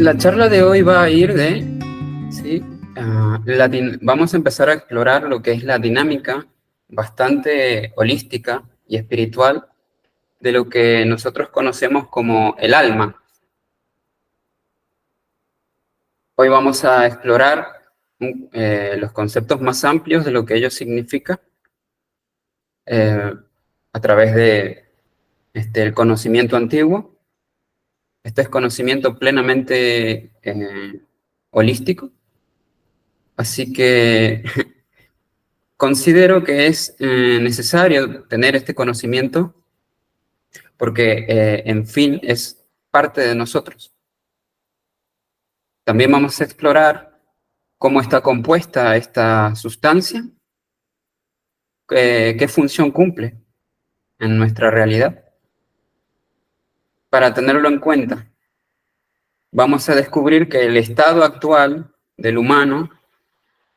La charla de hoy va a ir de, ¿sí? Vamos a empezar a explorar lo que es la dinámica bastante holística y espiritual de lo que nosotros conocemos como el alma. Hoy vamos a explorar los conceptos más amplios de lo que ello significa a través de el conocimiento antiguo. Este es conocimiento plenamente holístico. Así que considero que es necesario tener este conocimiento porque, en fin, es parte de nosotros. También vamos a explorar cómo está compuesta esta sustancia, qué función cumple en nuestra realidad. Para tenerlo en cuenta, vamos a descubrir que el estado actual del humano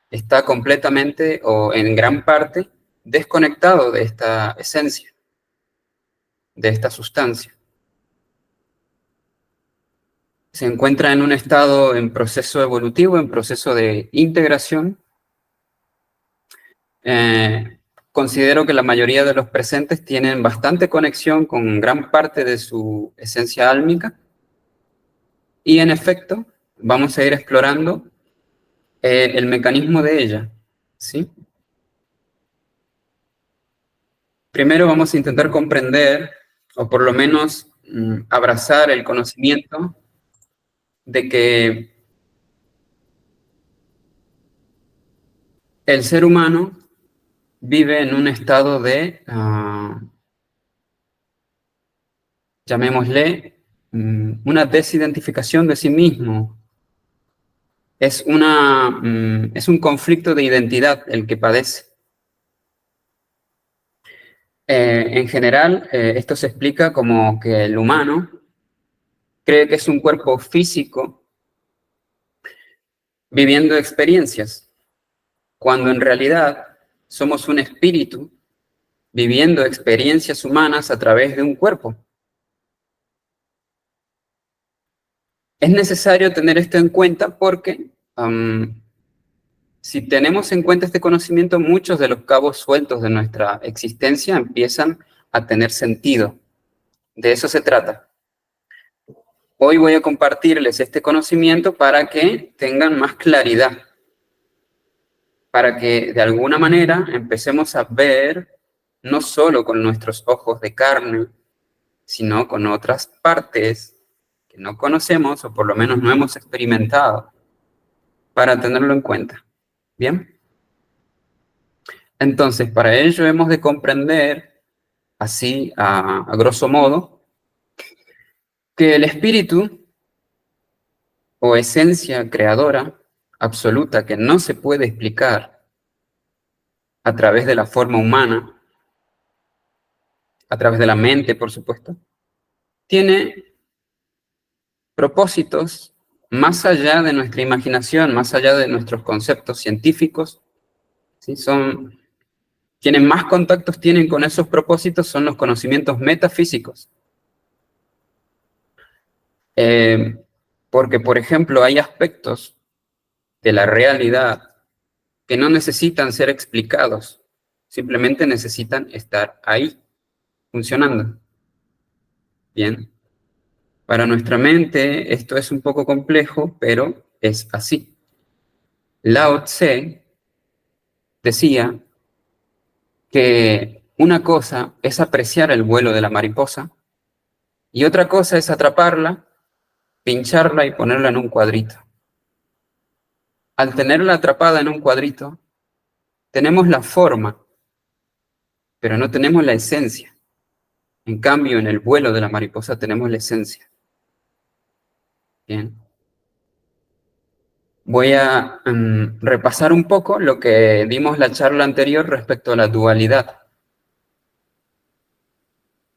está completamente o en gran parte desconectado de esta esencia, de esta sustancia. Se encuentra en un estado en proceso evolutivo, en proceso de integración. Considero que la mayoría de los presentes tienen bastante conexión con gran parte de su esencia álmica. Y en efecto, vamos a ir explorando el mecanismo de ella, ¿sí? Primero vamos a intentar comprender, o por lo menos abrazar el conocimiento de que el ser humano vive en un estado de, llamémosle, una desidentificación de sí mismo. Es un conflicto de identidad el que padece. En general, esto se explica como que el humano cree que es un cuerpo físico viviendo experiencias, cuando en realidad somos un espíritu viviendo experiencias humanas a través de un cuerpo. Es necesario tener esto en cuenta porque si tenemos en cuenta este conocimiento, muchos de los cabos sueltos de nuestra existencia empiezan a tener sentido. De eso se trata. Hoy voy a compartirles este conocimiento para que tengan más claridad, para que de alguna manera empecemos a ver no solo con nuestros ojos de carne, sino con otras partes que no conocemos o por lo menos no hemos experimentado, para tenerlo en cuenta. ¿Bien? Entonces, para ello hemos de comprender, así a grosso modo, que el espíritu o esencia creadora absoluta que no se puede explicar a través de la forma humana, a través de la mente, por supuesto, tiene propósitos más allá de nuestra imaginación, más allá de nuestros conceptos científicos. ¿Sí? Quienes más contactos tienen con esos propósitos son los conocimientos metafísicos. Porque, por ejemplo, hay aspectos de la realidad que no necesitan ser explicados, simplemente necesitan estar ahí, funcionando. Bien. Para nuestra mente esto es un poco complejo, pero es así. Lao Tse decía que una cosa es apreciar el vuelo de la mariposa y otra cosa es atraparla, pincharla y ponerla en un cuadrito. Al tenerla atrapada en un cuadrito, tenemos la forma, pero no tenemos la esencia. En cambio, en el vuelo de la mariposa tenemos la esencia. Bien. Voy a repasar un poco lo que dimos la charla anterior respecto a la dualidad.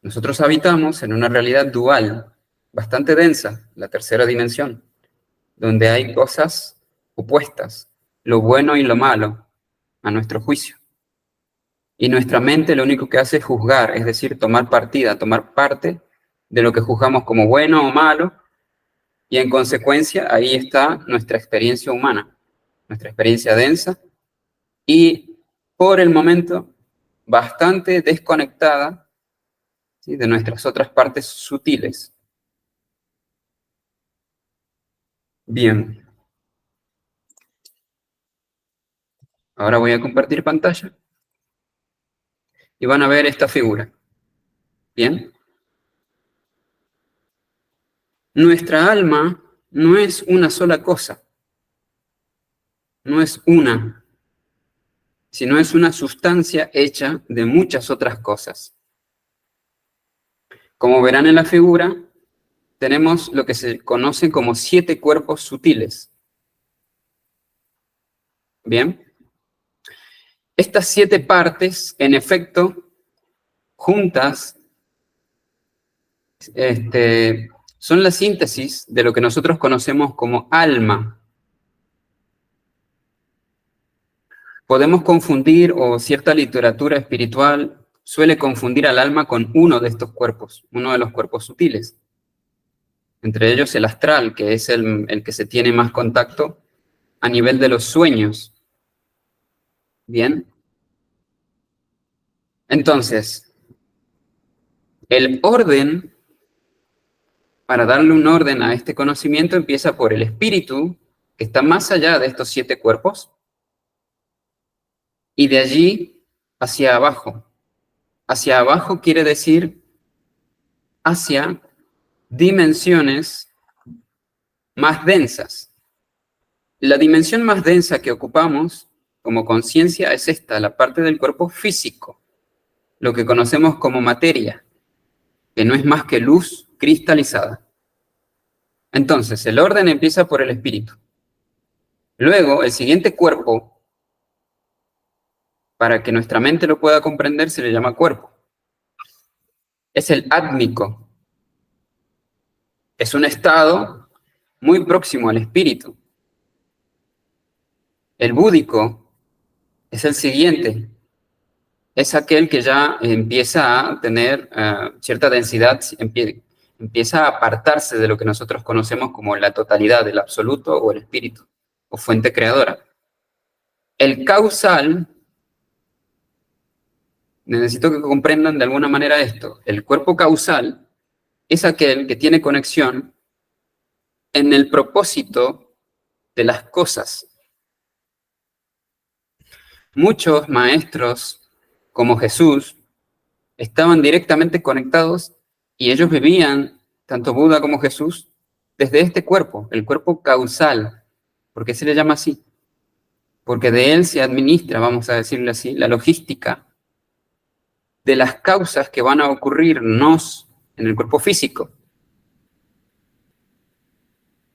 Nosotros habitamos en una realidad dual, bastante densa, la tercera dimensión, donde hay cosas opuestas, lo bueno y lo malo, a nuestro juicio. Y nuestra mente lo único que hace es juzgar, es decir, tomar partida, tomar parte de lo que juzgamos como bueno o malo, Y en consecuencia, ahí está nuestra experiencia humana, nuestra experiencia densa, y por el momento bastante desconectada, ¿sí?, de nuestras otras partes sutiles. Bien. Ahora voy a compartir pantalla y van a ver esta figura. Bien. Nuestra alma no es una sola cosa, no es una, sino es una sustancia hecha de muchas otras cosas. Como verán en la figura, tenemos lo que se conoce como 7 cuerpos sutiles. Bien. Estas 7 partes, en efecto, juntas, son la síntesis de lo que nosotros conocemos como alma. Podemos confundir, o cierta literatura espiritual suele confundir al alma con uno de estos cuerpos, uno de los cuerpos sutiles. Entre ellos el astral, que es el que se tiene más contacto a nivel de los sueños. Bien. Entonces, el orden, para darle un orden a este conocimiento, empieza por el espíritu, que está más allá de estos 7 cuerpos, y de allí hacia abajo. Hacia abajo quiere decir hacia dimensiones más densas. La dimensión más densa que ocupamos como conciencia es esta, la parte del cuerpo físico, lo que conocemos como materia, que no es más que luz cristalizada. Entonces, el orden empieza por el espíritu. Luego, el siguiente cuerpo, para que nuestra mente lo pueda comprender, se le llama cuerpo. Es el átmico. Es un estado muy próximo al espíritu. El búdico es el siguiente. Es aquel que ya empieza a tener cierta densidad, empieza a apartarse de lo que nosotros conocemos como la totalidad, el absoluto o el espíritu, o fuente creadora. El causal, necesito que comprendan de alguna manera esto, el cuerpo causal es aquel que tiene conexión en el propósito de las cosas. Muchos maestros, como Jesús, estaban directamente conectados y ellos vivían, tanto Buda como Jesús, desde este cuerpo, el cuerpo causal. ¿Por qué se le llama así? Porque de él se administra, vamos a decirle así, la logística de las causas que van a ocurrirnos en el cuerpo físico.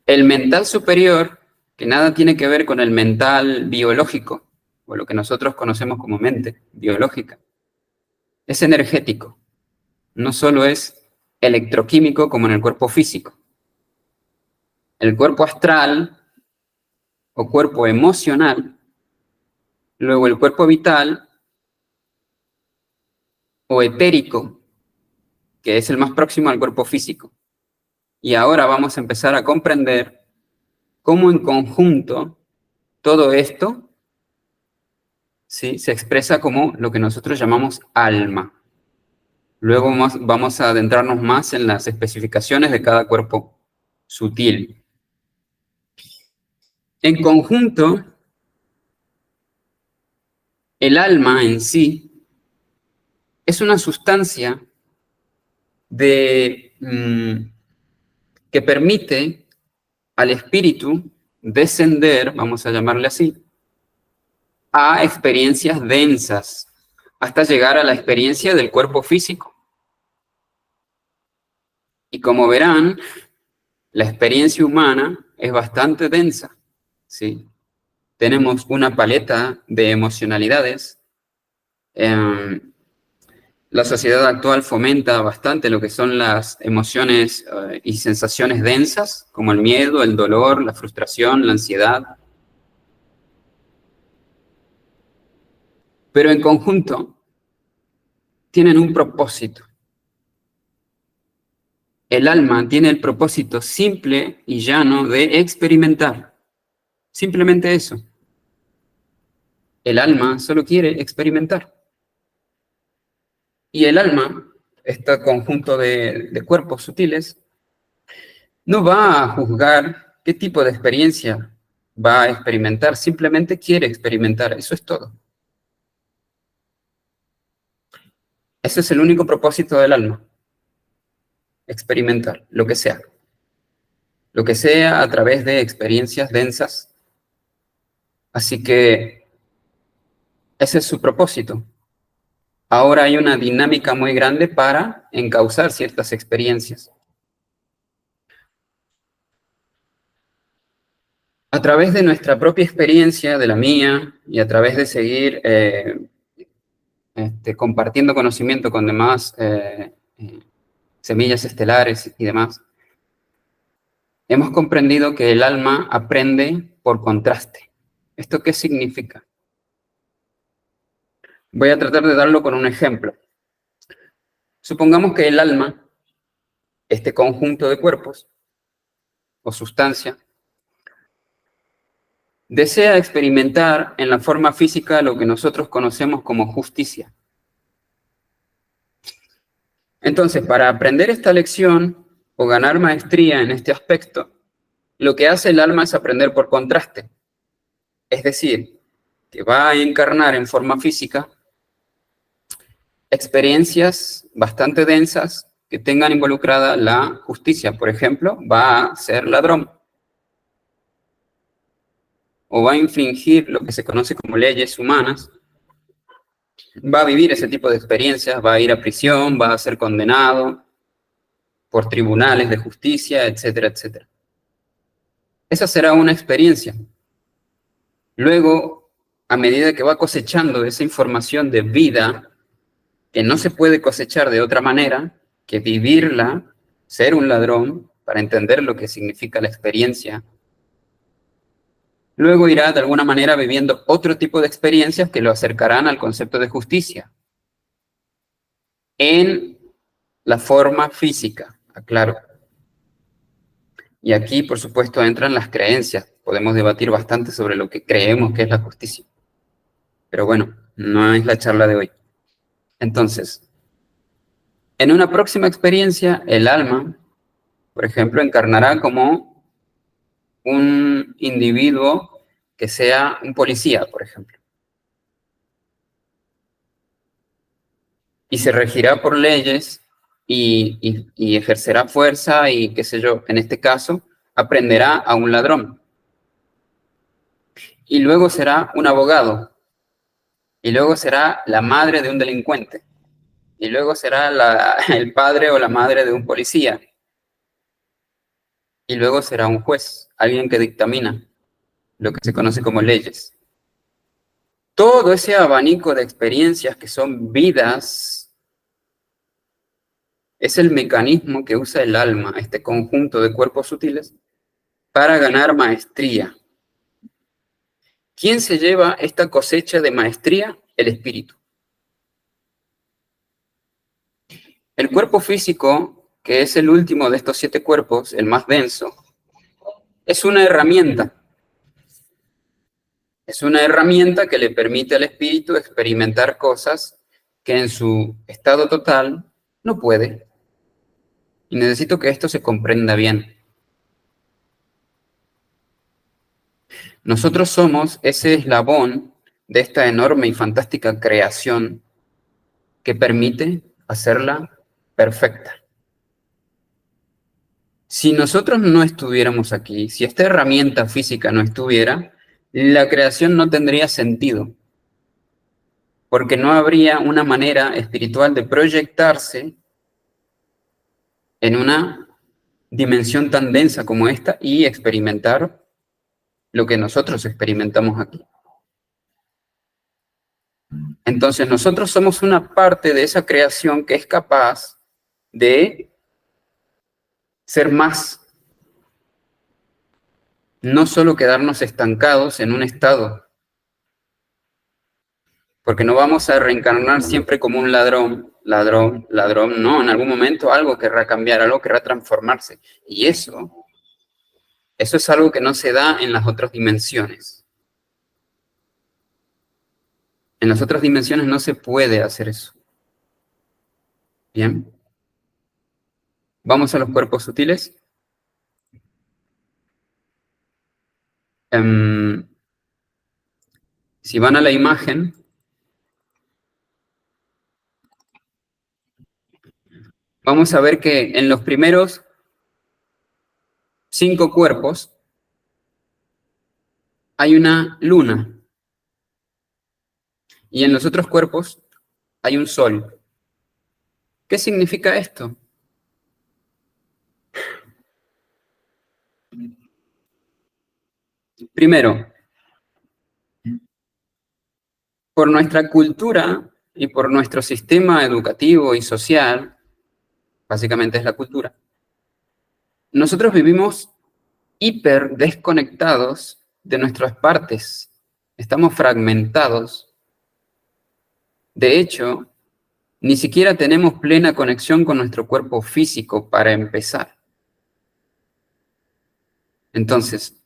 El mental superior, que nada tiene que ver con el mental biológico, o lo que nosotros conocemos como mente biológica, es energético. No solo es electroquímico como en el cuerpo físico. El cuerpo astral o cuerpo emocional, luego el cuerpo vital o etérico, que es el más próximo al cuerpo físico. Y ahora vamos a empezar a comprender cómo en conjunto todo esto, ¿sí?, se expresa como lo que nosotros llamamos alma. Luego vamos a adentrarnos más en las especificaciones de cada cuerpo sutil. En conjunto, el alma en sí es una sustancia que permite al espíritu descender, vamos a llamarle así, a experiencias densas, hasta llegar a la experiencia del cuerpo físico. Y como verán, la experiencia humana es bastante densa, ¿sí? Tenemos una paleta de emocionalidades. La sociedad actual fomenta bastante lo que son las emociones y sensaciones densas, como el miedo, el dolor, la frustración, la ansiedad. Pero en conjunto tienen un propósito. El alma tiene el propósito simple y llano de experimentar. Simplemente eso. El alma solo quiere experimentar. Y el alma, este conjunto de cuerpos sutiles, no va a juzgar qué tipo de experiencia va a experimentar, simplemente quiere experimentar, eso es todo. Ese es el único propósito del alma, experimentar, lo que sea. Lo que sea a través de experiencias densas. Así que ese es su propósito. Ahora hay una dinámica muy grande para encauzar ciertas experiencias. A través de nuestra propia experiencia, de la mía, y a través de seguir compartiendo conocimiento con demás semillas estelares y demás, hemos comprendido que el alma aprende por contraste. ¿Esto qué significa? Voy a tratar de darlo con un ejemplo. Supongamos que el alma, este conjunto de cuerpos o sustancia, desea experimentar en la forma física lo que nosotros conocemos como justicia. Entonces, para aprender esta lección o ganar maestría en este aspecto, lo que hace el alma es aprender por contraste. Es decir, que va a encarnar en forma física experiencias bastante densas que tengan involucrada la justicia. Por ejemplo, va a ser ladrón o va a infringir lo que se conoce como leyes humanas, va a vivir ese tipo de experiencias, va a ir a prisión, va a ser condenado por tribunales de justicia, etcétera, etcétera. Esa será una experiencia. Luego, a medida que va cosechando esa información de vida, que no se puede cosechar de otra manera que vivirla, ser un ladrón, para entender lo que significa la experiencia, luego irá de alguna manera viviendo otro tipo de experiencias que lo acercarán al concepto de justicia. En la forma física, aclaro. Y aquí, por supuesto, entran las creencias. Podemos debatir bastante sobre lo que creemos que es la justicia. Pero bueno, no es la charla de hoy. Entonces, en una próxima experiencia, el alma, por ejemplo, encarnará como un individuo que sea un policía, por ejemplo. Y se regirá por leyes y ejercerá fuerza y, qué sé yo, en este caso, aprenderá a un ladrón. Y luego será un abogado. Y luego será la madre de un delincuente. Y luego será el padre o la madre de un policía. Y luego será un juez, alguien que dictamina lo que se conoce como leyes. Todo ese abanico de experiencias que son vidas es el mecanismo que usa el alma, este conjunto de cuerpos sutiles, para ganar maestría. ¿Quién se lleva esta cosecha de maestría? El espíritu. El cuerpo físico, que es el último de estos 7 cuerpos, el más denso, es una herramienta. Es una herramienta que le permite al espíritu experimentar cosas que en su estado total no puede. Y necesito que esto se comprenda bien. Nosotros somos ese eslabón de esta enorme y fantástica creación que permite hacerla perfecta. Si nosotros no estuviéramos aquí, si esta herramienta física no estuviera, la creación no tendría sentido, porque no habría una manera espiritual de proyectarse en una dimensión tan densa como esta y experimentar lo que nosotros experimentamos aquí. Entonces nosotros somos una parte de esa creación que es capaz de ser más, no solo quedarnos estancados en un estado, porque no vamos a reencarnar siempre como un ladrón ladrón, ladrón, no, en algún momento algo querrá cambiar, algo querrá transformarse. Y eso es algo que no se da en las otras dimensiones. En las otras dimensiones no se puede hacer eso. Bien. Vamos a los cuerpos sutiles. Si van a la imagen, vamos a ver que en los primeros 5 cuerpos hay una luna. Y en los otros cuerpos hay un sol. ¿Qué significa esto? Primero, por nuestra cultura y por nuestro sistema educativo y social, básicamente es la cultura, nosotros vivimos hiper desconectados de nuestras partes. Estamos fragmentados. De hecho, ni siquiera tenemos plena conexión con nuestro cuerpo físico para empezar. Entonces,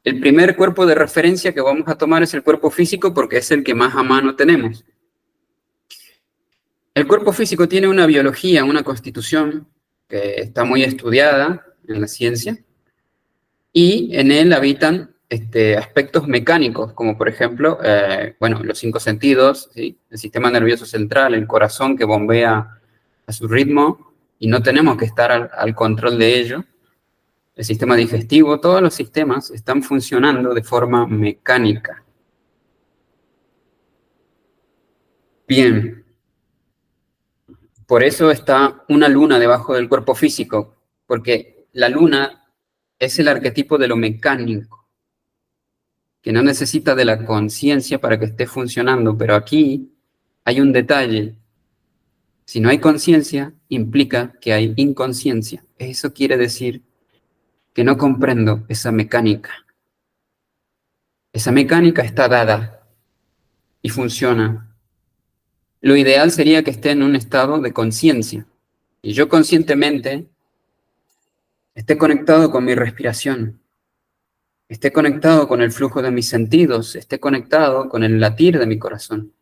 el primer cuerpo de referencia que vamos a tomar es el cuerpo físico porque es el que más a mano tenemos. El cuerpo físico tiene una biología, una constitución que está muy estudiada en la ciencia y en él habitan aspectos mecánicos, como por ejemplo, los 5 sentidos, ¿sí? El sistema nervioso central, el corazón que bombea a su ritmo y no tenemos que estar al control de ello. El sistema digestivo, todos los sistemas están funcionando de forma mecánica. Bien, por eso está una luna debajo del cuerpo físico, porque la luna es el arquetipo de lo mecánico, que no necesita de la conciencia para que esté funcionando, pero aquí hay un detalle. Si no hay conciencia, implica que hay inconsciencia. Eso quiere decir que no comprendo esa mecánica. Esa mecánica está dada y funciona. Lo ideal sería que esté en un estado de conciencia. Y yo conscientemente esté conectado con mi respiración, esté conectado con el flujo de mis sentidos, esté conectado con el latir de mi corazón.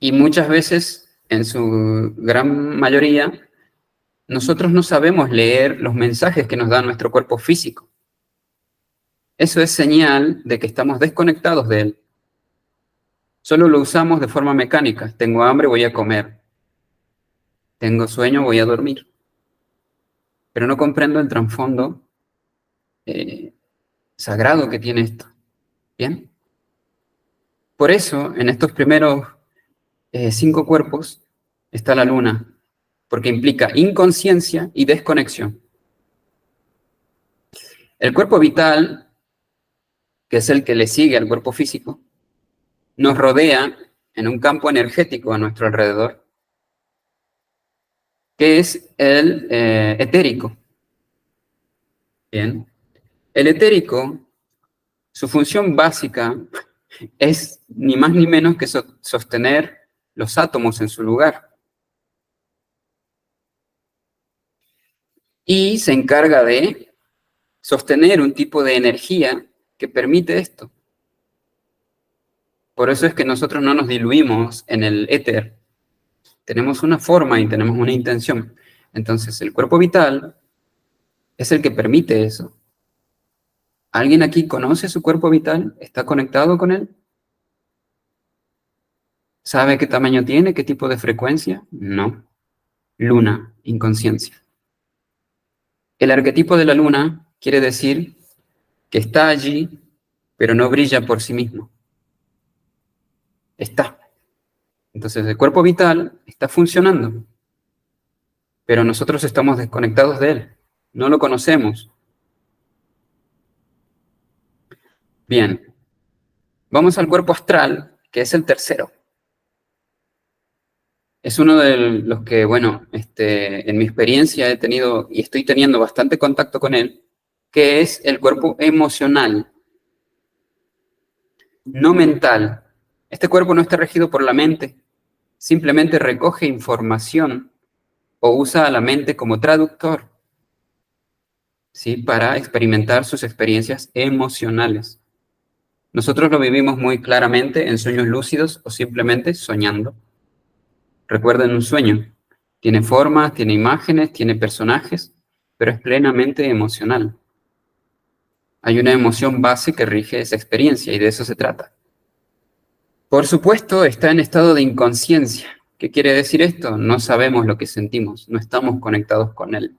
Y muchas veces, en su gran mayoría, nosotros no sabemos leer los mensajes que nos da nuestro cuerpo físico. Eso es señal de que estamos desconectados de él. Solo lo usamos de forma mecánica. Tengo hambre, voy a comer. Tengo sueño, voy a dormir. Pero no comprendo el trasfondo sagrado que tiene esto. ¿Bien? Por eso, en estos primeros 5 cuerpos está la luna, porque implica inconsciencia y desconexión. El cuerpo vital, que es el que le sigue al cuerpo físico, nos rodea en un campo energético a nuestro alrededor, que es el etérico. Bien. El etérico, su función básica es ni más ni menos que sostener los átomos en su lugar. Y se encarga de sostener un tipo de energía que permite esto. Por eso es que nosotros no nos diluimos en el éter. Tenemos una forma y tenemos una intención. Entonces, el cuerpo vital es el que permite eso. ¿Alguien aquí conoce su cuerpo vital? ¿Está conectado con él? ¿Sabe qué tamaño tiene? ¿Qué tipo de frecuencia? No. Luna, inconsciencia. El arquetipo de la luna quiere decir que está allí, pero no brilla por sí mismo. Está. Entonces, el cuerpo vital está funcionando, pero nosotros estamos desconectados de él. No lo conocemos. Bien. Vamos al cuerpo astral, que es el tercero. Es uno de los que, en mi experiencia he tenido y estoy teniendo bastante contacto con él, que es el cuerpo emocional, no mental. Este cuerpo no está regido por la mente, simplemente recoge información o usa a la mente como traductor, ¿sí? Para experimentar sus experiencias emocionales. Nosotros lo vivimos muy claramente en sueños lúcidos o simplemente soñando. Recuerden un sueño. Tiene formas, tiene imágenes, tiene personajes, pero es plenamente emocional. Hay una emoción base que rige esa experiencia y de eso se trata. Por supuesto, está en estado de inconsciencia. ¿Qué quiere decir esto? No sabemos lo que sentimos, no estamos conectados con él.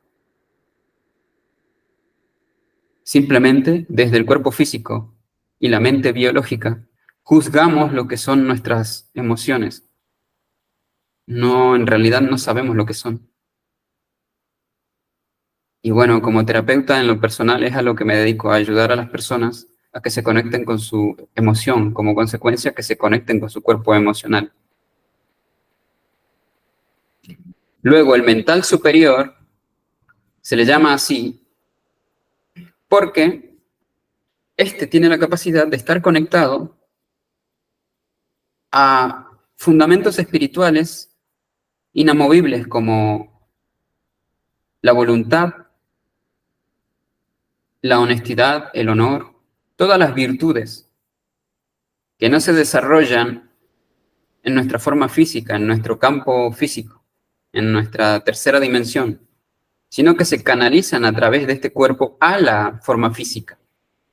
Simplemente, desde el cuerpo físico y la mente biológica, juzgamos lo que son nuestras emociones. No, en realidad no sabemos lo que son. Y bueno, como terapeuta en lo personal es a lo que me dedico, a ayudar a las personas a que se conecten con su emoción, como consecuencia que se conecten con su cuerpo emocional. Luego, el mental superior se le llama así porque este tiene la capacidad de estar conectado a fundamentos espirituales inamovibles como la voluntad, la honestidad, el honor, todas las virtudes que no se desarrollan en nuestra forma física, en nuestro campo físico, en nuestra tercera dimensión, sino que se canalizan a través de este cuerpo a la forma física.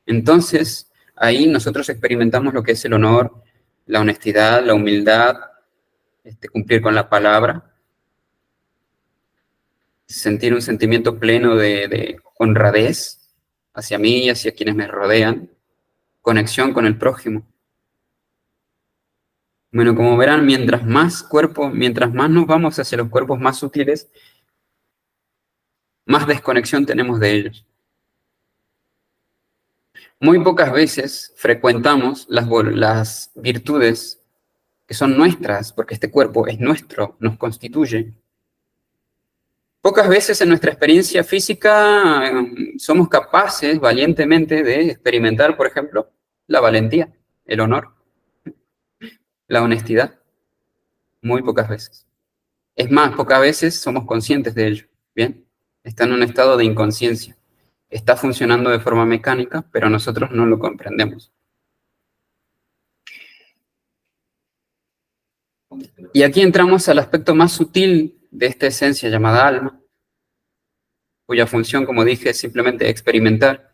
Entonces, ahí nosotros experimentamos lo que es el honor, la honestidad, la humildad, cumplir con la palabra, sentir un sentimiento pleno de honradez hacia mí y hacia quienes me rodean, conexión con el prójimo. Bueno, como verán, mientras más nos vamos hacia los cuerpos más sutiles, más desconexión tenemos de ellos. Muy pocas veces frecuentamos las virtudes que son nuestras, porque este cuerpo es nuestro, nos constituye. Pocas veces en nuestra experiencia física somos capaces valientemente de experimentar, por ejemplo, la valentía, el honor, la honestidad. Muy pocas veces. Es más, pocas veces somos conscientes de ello. ¿Bien? Está en un estado de inconsciencia. Está funcionando de forma mecánica, pero nosotros no lo comprendemos. Y aquí entramos al aspecto más sutil de esta esencia llamada alma, cuya función, como dije, es simplemente experimentar.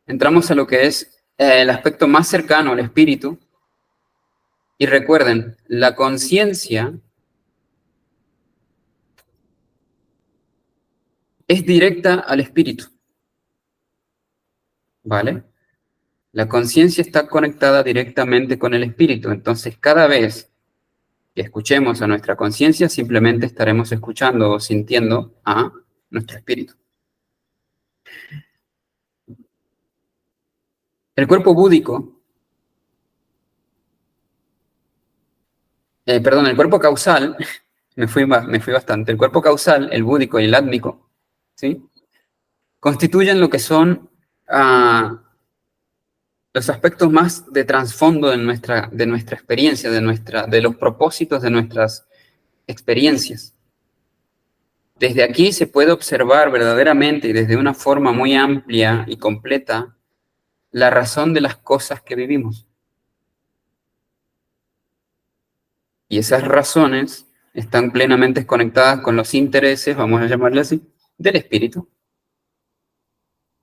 Entramos a lo que es el aspecto más cercano al espíritu. Y recuerden, la conciencia es directa al espíritu. ¿Vale? La conciencia está conectada directamente con el espíritu. Entonces, cada vez que escuchemos a nuestra conciencia, simplemente estaremos escuchando o sintiendo a nuestro espíritu. El cuerpo búdico, el cuerpo causal, me fui bastante, el cuerpo causal, el búdico y el átmico, ¿sí? Constituyen lo que son los aspectos más de trasfondo de nuestra experiencia, de los propósitos de nuestras experiencias. Desde aquí se puede observar verdaderamente y desde una forma muy amplia y completa la razón de las cosas que vivimos. Y esas razones están plenamente conectadas con los intereses, vamos a llamarle así, del espíritu.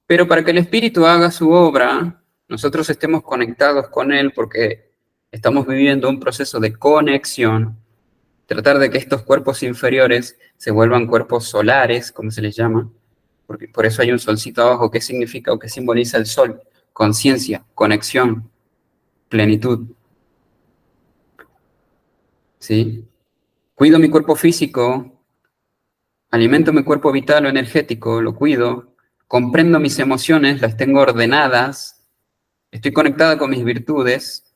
Pero para que el espíritu haga su obra, nosotros estemos conectados con él porque estamos viviendo un proceso de conexión, tratar de que estos cuerpos inferiores se vuelvan cuerpos solares, como se les llama, porque por eso hay un solcito abajo. ¿Qué significa o qué simboliza el sol? Conciencia, conexión, plenitud. ¿Sí? Cuido mi cuerpo físico, alimento mi cuerpo vital o energético, lo cuido, comprendo mis emociones, las tengo ordenadas, estoy conectada con mis virtudes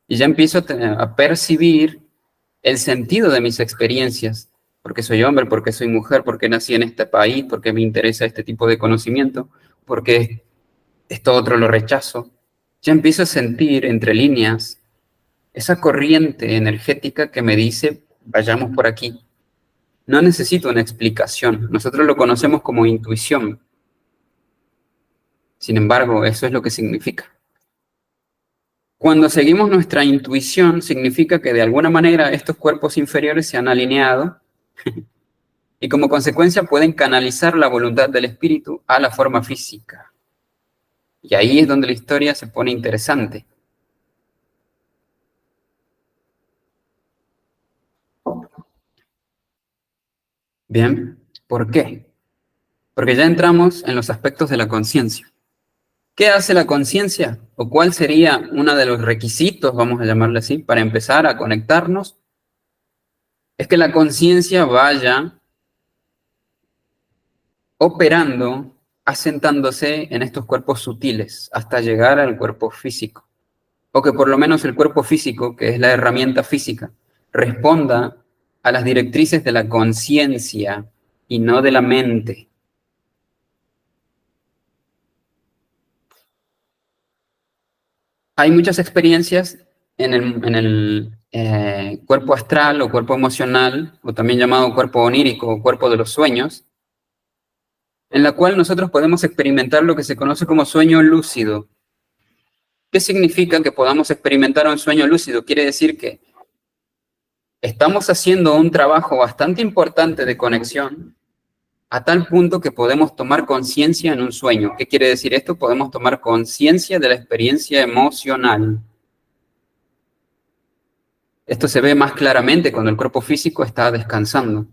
y ya empiezo a percibir el sentido de mis experiencias, porque soy hombre, porque soy mujer, porque nací en este país, porque me interesa este tipo de conocimiento, porque esto otro lo rechazo. ya empiezo a sentir entre líneas esa corriente energética que me dice, vayamos por aquí. No necesito una explicación. Nosotros lo conocemos como intuición. Sin embargo, eso es lo que significa. Cuando seguimos nuestra intuición, significa que de alguna manera estos cuerpos inferiores se han alineado y como consecuencia pueden canalizar la voluntad del espíritu a la forma física. Y ahí es donde la historia se pone interesante. Bien, ¿por qué? Porque ya entramos en los aspectos de la conciencia. ¿Qué hace la conciencia? ¿O cuál sería uno de los requisitos, vamos a llamarle así, para empezar a conectarnos? Es que la conciencia vaya operando, asentándose en estos cuerpos sutiles hasta llegar al cuerpo físico. O que por lo menos el cuerpo físico, que es la herramienta física, responda a las directrices de la conciencia y no de la mente. Hay muchas experiencias en el cuerpo astral o cuerpo emocional, o también llamado cuerpo onírico o cuerpo de los sueños, en la cual nosotros podemos experimentar lo que se conoce como sueño lúcido. ¿Qué significa que podamos experimentar un sueño lúcido? Quiere decir que estamos haciendo un trabajo bastante importante de conexión a tal punto que podemos tomar conciencia en un sueño. ¿Qué quiere decir esto? Podemos tomar conciencia de la experiencia emocional. Esto se ve más claramente cuando el cuerpo físico está descansando.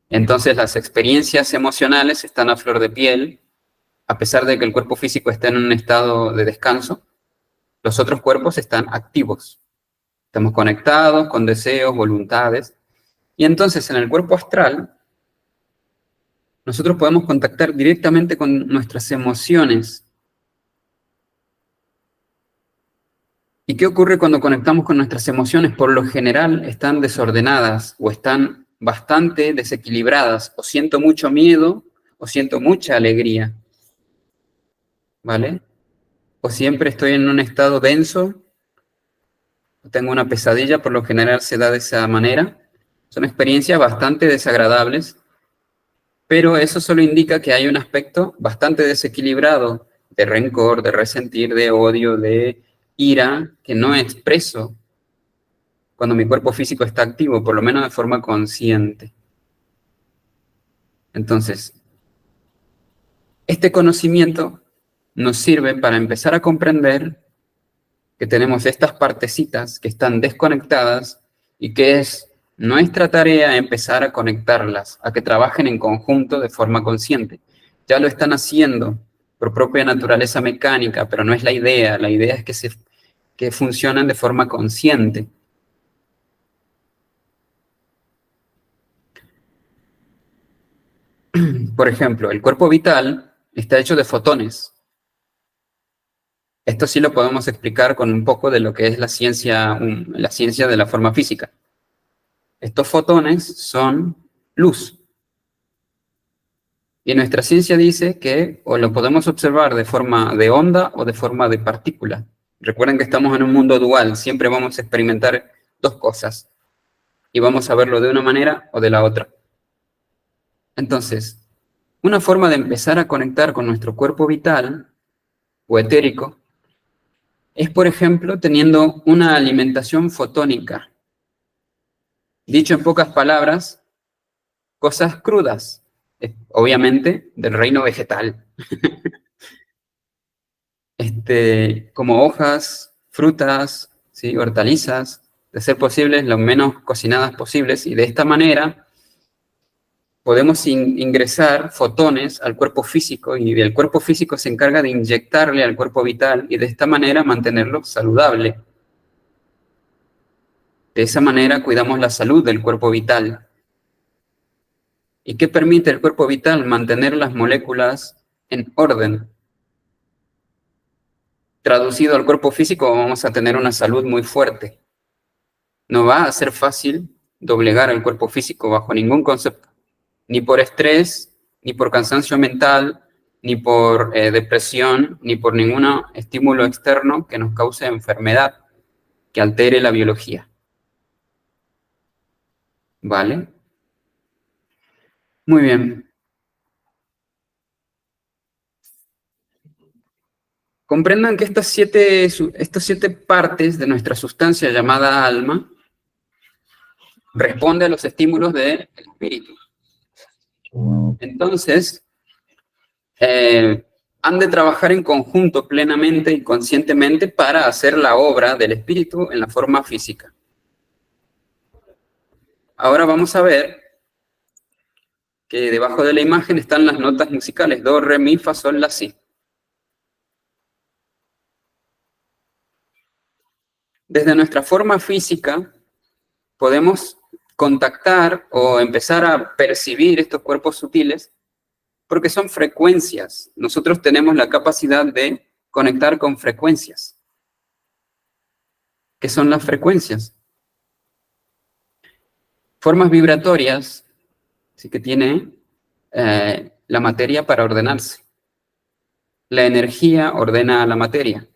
Entonces las experiencias emocionales están a flor de piel, a pesar de que el cuerpo físico está en un estado de descanso, los otros cuerpos están activos. Estamos conectados con deseos, voluntades. Y entonces en el cuerpo astral, nosotros podemos contactar directamente con nuestras emociones. ¿Y qué ocurre cuando conectamos con nuestras emociones? Por lo general están desordenadas o están bastante desequilibradas. O siento mucho miedo o siento mucha alegría. ¿Vale? O siempre estoy en un estado denso, o tengo una pesadilla, por lo general se da de esa manera. Son experiencias bastante desagradables, pero eso solo indica que hay un aspecto bastante desequilibrado de rencor, de resentir, de odio, de ira, que no expreso cuando mi cuerpo físico está activo, por lo menos de forma consciente. Entonces, este conocimiento nos sirve para empezar a comprender que tenemos estas partecitas que están desconectadas y que es nuestra tarea empezar a conectarlas, a que trabajen en conjunto de forma consciente. Ya lo están haciendo por propia naturaleza mecánica, pero no es la idea. La idea es que funcionen de forma consciente. Por ejemplo, el cuerpo vital está hecho de fotones. Esto sí lo podemos explicar con un poco de lo que es la ciencia de la forma física. Estos fotones son luz. Y nuestra ciencia dice que o lo podemos observar de forma de onda o de forma de partícula. Recuerden que estamos en un mundo dual, siempre vamos a experimentar dos cosas y vamos a verlo de una manera o de la otra. Entonces, una forma de empezar a conectar con nuestro cuerpo vital o etérico es, por ejemplo, teniendo una alimentación fotónica. Dicho en pocas palabras, cosas crudas, obviamente del reino vegetal. Como hojas, frutas, ¿sí? Hortalizas, de ser posibles, lo menos cocinadas posibles, y de esta manera podemos ingresar fotones al cuerpo físico, y el cuerpo físico se encarga de inyectarle al cuerpo vital, y de esta manera mantenerlo saludable. De esa manera cuidamos la salud del cuerpo vital. ¿Y qué permite el cuerpo vital? Mantener las moléculas en orden. Traducido al cuerpo físico, vamos a tener una salud muy fuerte. No va a ser fácil doblegar al cuerpo físico bajo ningún concepto, ni por estrés, ni por cansancio mental, ni por depresión, ni por ningún estímulo externo que nos cause enfermedad, que altere la biología. ¿Vale? Muy bien. Comprendan que estas siete partes de nuestra sustancia llamada alma responden a los estímulos del espíritu. Entonces, han de trabajar en conjunto plenamente y conscientemente para hacer la obra del espíritu en la forma física. Ahora vamos a ver que debajo de la imagen están las notas musicales, do, re, mi, fa, sol, la, si. Desde nuestra forma física podemos contactar o empezar a percibir estos cuerpos sutiles porque son frecuencias. Nosotros tenemos la capacidad de conectar con frecuencias. ¿Qué son las frecuencias? Formas vibratorias, sí, que tiene la materia para ordenarse. La energía ordena a la materia.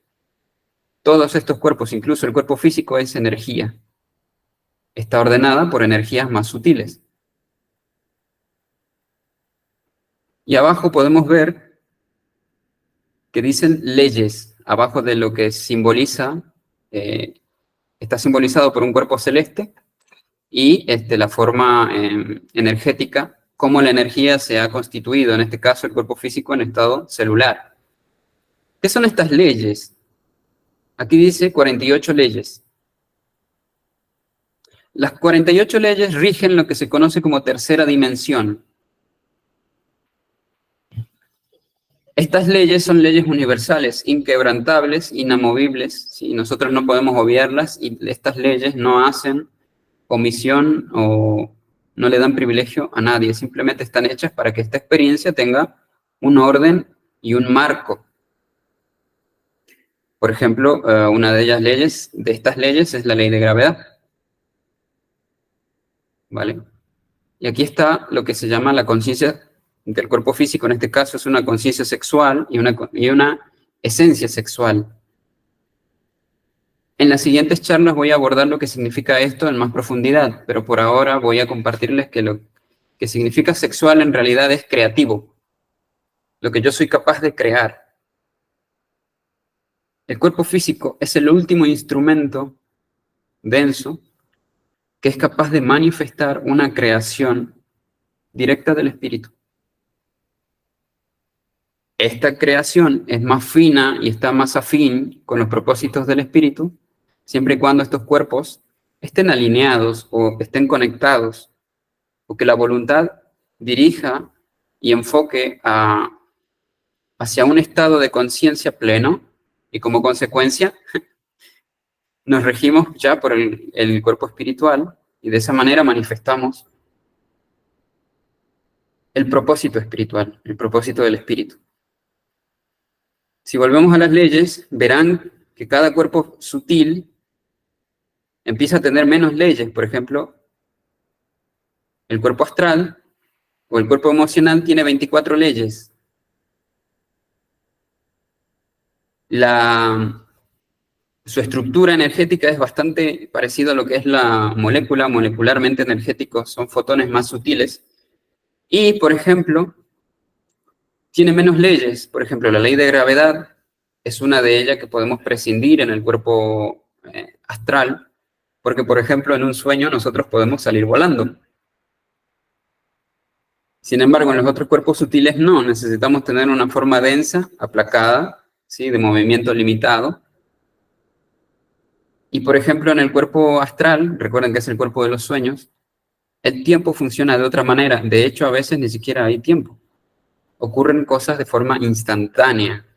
Todos estos cuerpos, incluso el cuerpo físico, es energía. Está ordenada por energías más sutiles. Y abajo podemos ver que dicen leyes, abajo de lo que simboliza, está simbolizado por un cuerpo celeste y la forma energética, cómo la energía se ha constituido, en este caso el cuerpo físico en estado celular. ¿Qué son estas leyes? Aquí dice 48 leyes. Las 48 leyes rigen lo que se conoce como tercera dimensión. Estas leyes son leyes universales, inquebrantables, inamovibles, ¿sí? Nosotros no podemos obviarlas y estas leyes no hacen omisión o no le dan privilegio a nadie, simplemente están hechas para que esta experiencia tenga un orden y un marco. Por ejemplo, una de estas leyes es la ley de gravedad. ¿Vale? Y aquí está lo que se llama la conciencia del cuerpo físico, en este caso es una conciencia sexual y una esencia sexual. En las siguientes charlas voy a abordar lo que significa esto en más profundidad, pero por ahora voy a compartirles que lo que significa sexual en realidad es creativo, lo que yo soy capaz de crear. El cuerpo físico es el último instrumento denso que es capaz de manifestar una creación directa del espíritu. Esta creación es más fina y está más afín con los propósitos del espíritu, siempre y cuando estos cuerpos estén alineados o estén conectados, o que la voluntad dirija y enfoque hacia un estado de conciencia pleno, y como consecuencia nos regimos ya por el cuerpo espiritual, y de esa manera manifestamos el propósito espiritual, el propósito del espíritu. Si volvemos a las leyes, verán que cada cuerpo sutil empieza a tener menos leyes. Por ejemplo, el cuerpo astral o el cuerpo emocional tiene 24 leyes. Su estructura energética es bastante parecida a lo que es la molécula, molecularmente energéticos, son fotones más sutiles. Y, por ejemplo, tiene menos leyes. Por ejemplo, la ley de gravedad es una de ellas que podemos prescindir en el cuerpo astral, porque, por ejemplo, en un sueño nosotros podemos salir volando. Sin embargo, en los otros cuerpos sutiles no, necesitamos tener una forma densa, aplacada, ¿sí? De movimiento limitado. Y, por ejemplo, en el cuerpo astral, recuerden que es el cuerpo de los sueños, el tiempo funciona de otra manera. De hecho, a veces ni siquiera hay tiempo. Ocurren cosas de forma instantánea.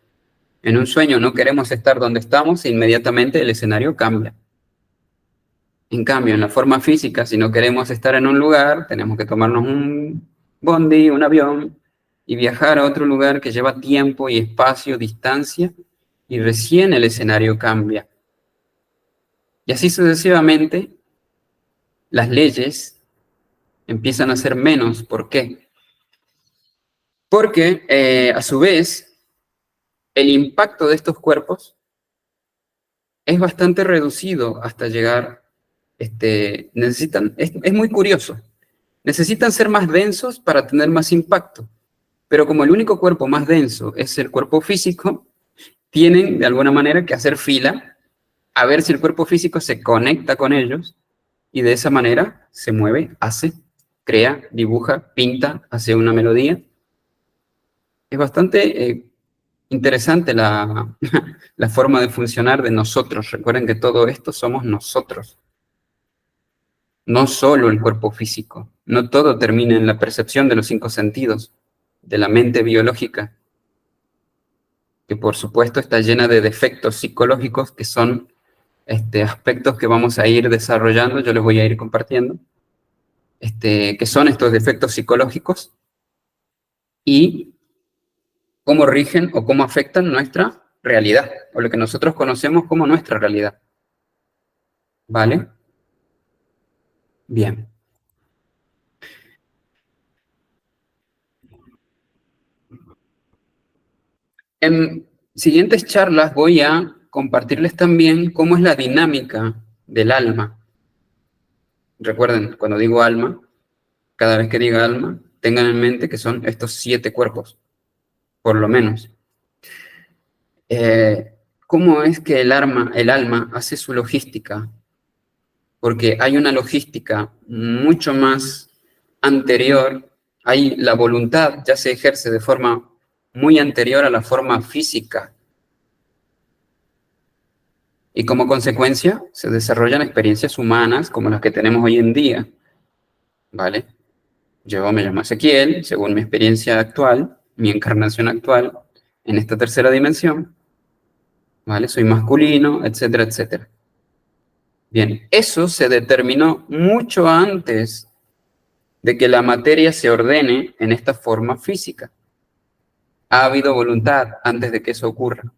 En un sueño no queremos estar donde estamos e inmediatamente el escenario cambia. En cambio, en la forma física, si no queremos estar en un lugar, tenemos que tomarnos un bondi, un avión, y viajar a otro lugar que lleva tiempo y espacio, distancia, y recién el escenario cambia. Y así sucesivamente, las leyes empiezan a ser menos. ¿Por qué? Porque, a su vez, el impacto de estos cuerpos es bastante reducido hasta llegar, es muy curioso, necesitan ser más densos para tener más impacto, pero como el único cuerpo más denso es el cuerpo físico, tienen de alguna manera que hacer fila a ver si el cuerpo físico se conecta con ellos y de esa manera se mueve, hace, crea, dibuja, pinta, hace una melodía. Es bastante interesante la forma de funcionar de nosotros. Recuerden que todo esto somos nosotros, no solo el cuerpo físico. No todo termina en la percepción de los cinco sentidos, de la mente biológica, que por supuesto está llena de defectos psicológicos que son aspectos que vamos a ir desarrollando, yo les voy a ir compartiendo, que son estos defectos psicológicos y cómo rigen o cómo afectan nuestra realidad, o lo que nosotros conocemos como nuestra realidad. ¿Vale? Bien. En siguientes charlas voy a compartirles también cómo es la dinámica del alma. Recuerden, cuando digo alma, cada vez que diga alma, tengan en mente que son estos 7 cuerpos, por lo menos. ¿Cómo es que el alma hace su logística? Porque hay una logística mucho más anterior, hay la voluntad ya se ejerce de forma muy anterior a la forma física y como consecuencia se desarrollan experiencias humanas como las que tenemos hoy en día, ¿vale? Yo me llamo Ezequiel, según mi experiencia actual, mi encarnación actual en esta tercera dimensión, ¿vale? Soy masculino, etcétera, etcétera. Bien, eso se determinó mucho antes de que la materia se ordene en esta forma física. Ha habido voluntad antes de que eso ocurra.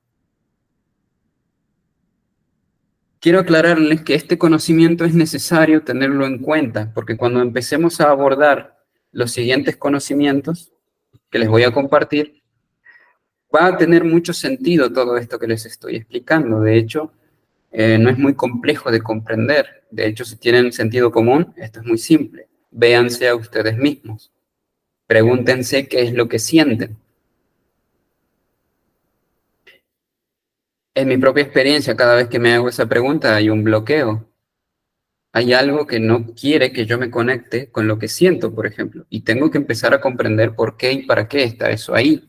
Quiero aclararles que este conocimiento es necesario tenerlo en cuenta, porque cuando empecemos a abordar los siguientes conocimientos que les voy a compartir, va a tener mucho sentido todo esto que les estoy explicando. De hecho, no es muy complejo de comprender. De hecho, si tienen sentido común, esto es muy simple. Véanse a ustedes mismos. Pregúntense qué es lo que sienten. En mi propia experiencia, cada vez que me hago esa pregunta, hay un bloqueo. Hay algo que no quiere que yo me conecte con lo que siento, por ejemplo, y tengo que empezar a comprender por qué y para qué está eso ahí.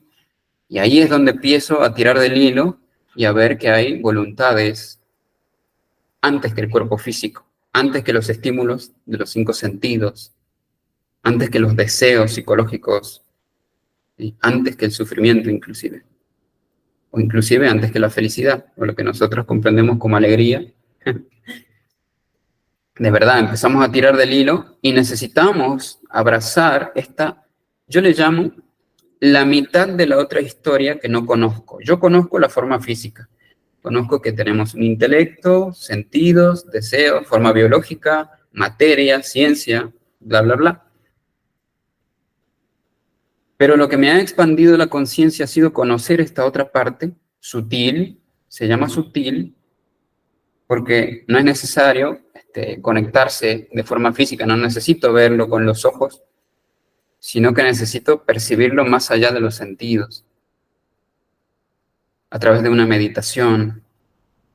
Y ahí es donde empiezo a tirar del hilo y a ver que hay voluntades antes que el cuerpo físico, antes que los estímulos de los cinco sentidos, antes que los deseos psicológicos, y antes que el sufrimiento inclusive, o inclusive antes que la felicidad, o lo que nosotros comprendemos como alegría. De verdad, empezamos a tirar del hilo y necesitamos abrazar esta, yo le llamo la mitad de la otra historia que no conozco. Yo conozco la forma física, conozco que tenemos un intelecto, sentidos, deseos, forma biológica, materia, ciencia, bla, bla, bla. Pero lo que me ha expandido la conciencia ha sido conocer esta otra parte, sutil, se llama sutil, porque no es necesario conectarse de forma física, no necesito verlo con los ojos, sino que necesito percibirlo más allá de los sentidos, a través de una meditación,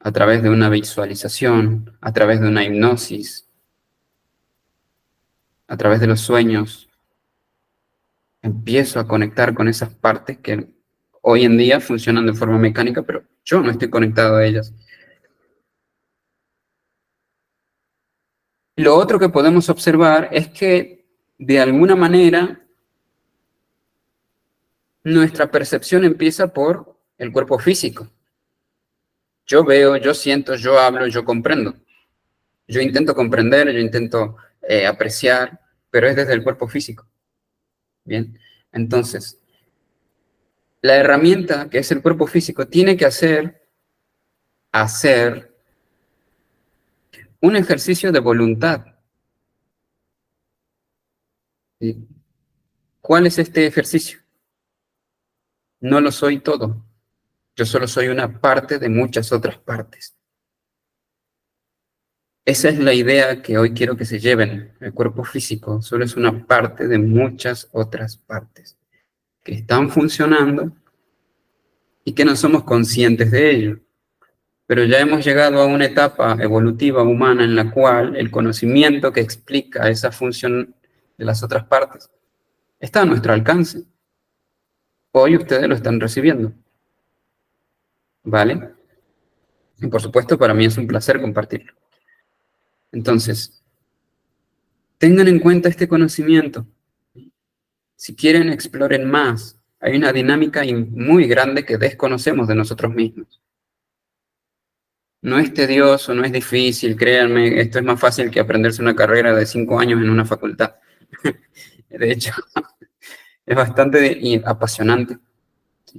a través de una visualización, a través de una hipnosis, a través de los sueños. Empiezo a conectar con esas partes que hoy en día funcionan de forma mecánica, pero yo no estoy conectado a ellas. Lo otro que podemos observar es que, de alguna manera, nuestra percepción empieza por el cuerpo físico. Yo veo, yo siento, yo hablo, yo comprendo. Yo intento comprender, yo intento apreciar, pero es desde el cuerpo físico. Bien, entonces, la herramienta que es el cuerpo físico tiene que hacer un ejercicio de voluntad. ¿Sí? ¿Cuál es este ejercicio? No lo soy todo. Yo solo soy una parte de muchas otras partes. Esa es la idea que hoy quiero que se lleven. El cuerpo físico solo es una parte de muchas otras partes que están funcionando y que no somos conscientes de ello. Pero ya hemos llegado a una etapa evolutiva humana en la cual el conocimiento que explica esa función de las otras partes está a nuestro alcance. Hoy ustedes lo están recibiendo, ¿vale? Y por supuesto, para mí es un placer compartirlo. Entonces, tengan en cuenta este conocimiento. Si quieren, exploren más. Hay una dinámica muy grande que desconocemos de nosotros mismos. No es tedioso, no es difícil, créanme, esto es más fácil que aprenderse una carrera de 5 años en una facultad. De hecho, es bastante apasionante,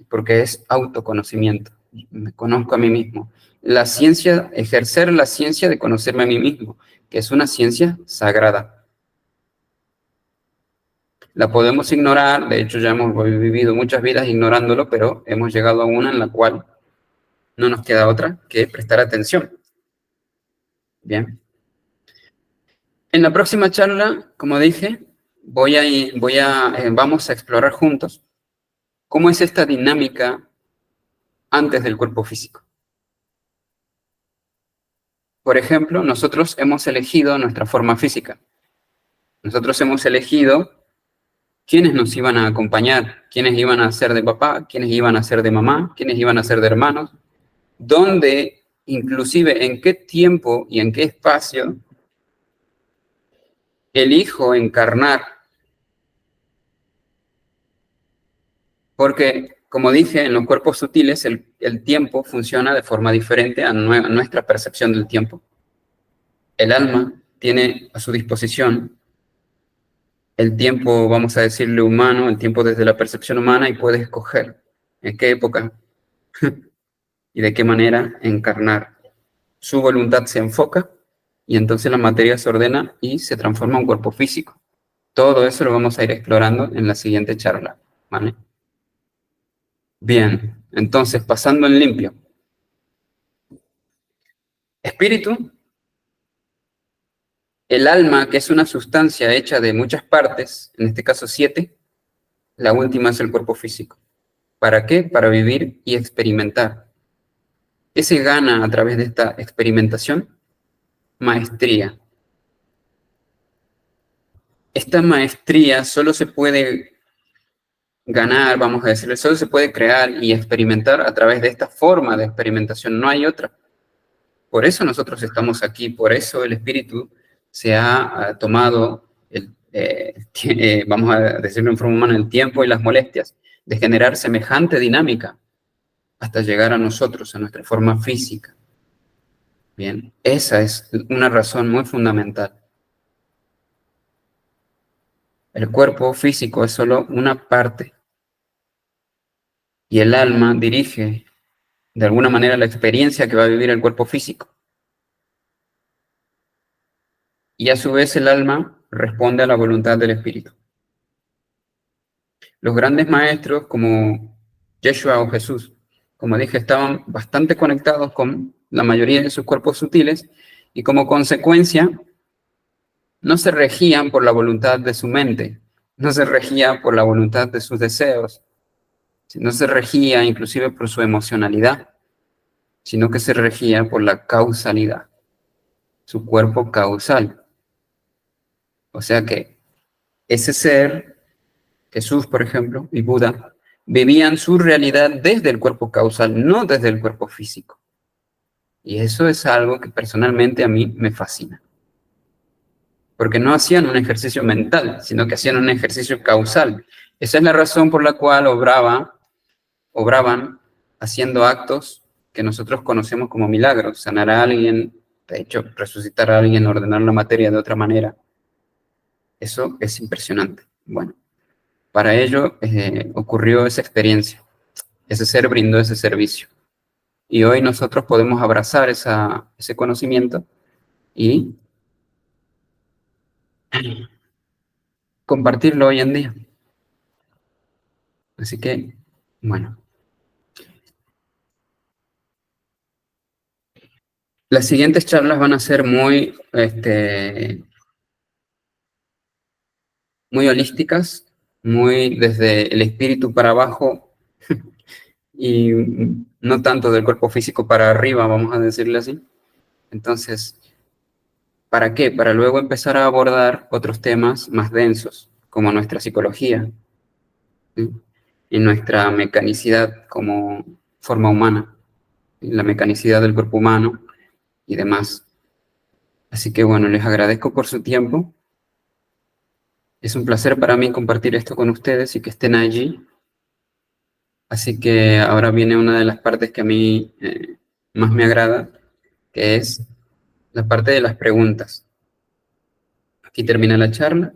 porque es autoconocimiento. Me conozco a mí mismo. La ciencia, ejercer la ciencia de conocerme a mí mismo, que es una ciencia sagrada. La podemos ignorar, de hecho ya hemos vivido muchas vidas ignorándolo, pero hemos llegado a una en la cual no nos queda otra que prestar atención. Bien. En la próxima charla, como dije, vamos a explorar juntos cómo es esta dinámica antes del cuerpo físico. Por ejemplo, nosotros hemos elegido nuestra forma física. Nosotros hemos elegido quiénes nos iban a acompañar, quiénes iban a ser de papá, quiénes iban a ser de mamá, quiénes iban a ser de hermanos, dónde, inclusive en qué tiempo y en qué espacio elijo encarnar. Porque, como dije, en los cuerpos sutiles el tiempo funciona de forma diferente a nuestra percepción del tiempo. El alma tiene a su disposición el tiempo, vamos a decirle humano, el tiempo desde la percepción humana, y puede escoger en qué época y de qué manera encarnar. Su voluntad se enfoca y entonces la materia se ordena y se transforma en un cuerpo físico. Todo eso lo vamos a ir explorando en la siguiente charla, ¿vale? Bien, entonces pasando en limpio. Espíritu, el alma, que es una sustancia hecha de muchas partes, en este caso 7, la última es el cuerpo físico. ¿Para qué? Para vivir y experimentar. ¿Qué se gana a través de esta experimentación? Maestría. Esta maestría solo se puede ganar, vamos a decirlo, solo se puede crear y experimentar a través de esta forma de experimentación, no hay otra. Por eso nosotros estamos aquí, por eso el espíritu se ha tomado, vamos a decirlo en forma humana, el tiempo y las molestias de generar semejante dinámica hasta llegar a nosotros, a nuestra forma física. Bien, esa es una razón muy fundamental. El cuerpo físico es solo una parte y el alma dirige de alguna manera la experiencia que va a vivir el cuerpo físico. Y a su vez el alma responde a la voluntad del espíritu. Los grandes maestros como Yeshua o Jesús, como dije, estaban bastante conectados con la mayoría de sus cuerpos sutiles y como consecuencia no se regían por la voluntad de su mente, no se regía por la voluntad de sus deseos, no se regía inclusive por su emocionalidad, sino que se regía por la causalidad, su cuerpo causal. O sea que ese ser, Jesús, por ejemplo, y Buda, vivían su realidad desde el cuerpo causal, no desde el cuerpo físico. Y eso es algo que personalmente a mí me fascina. Porque no hacían un ejercicio mental, sino que hacían un ejercicio causal. Esa es la razón por la cual obraban haciendo actos que nosotros conocemos como milagros. Sanar a alguien, de hecho, resucitar a alguien, ordenar la materia de otra manera. Eso es impresionante. Bueno, para ello ocurrió esa experiencia. Ese ser brindó ese servicio. Y hoy nosotros podemos abrazar ese conocimiento y compartirlo hoy en día. Así que Bueno, las siguientes charlas van a ser muy holísticas, muy desde el espíritu para abajo y no tanto del cuerpo físico para arriba, vamos a decirle así. Entonces, ¿para qué? Para luego empezar a abordar otros temas más densos, como nuestra psicología, ¿sí? Y nuestra mecanicidad como forma humana, ¿sí? La mecanicidad del cuerpo humano y demás. Así que bueno, les agradezco por su tiempo. Es un placer para mí compartir esto con ustedes y que estén allí. Así que ahora viene una de las partes que a mí más me agrada, que es la parte de las preguntas. Aquí termina la charla.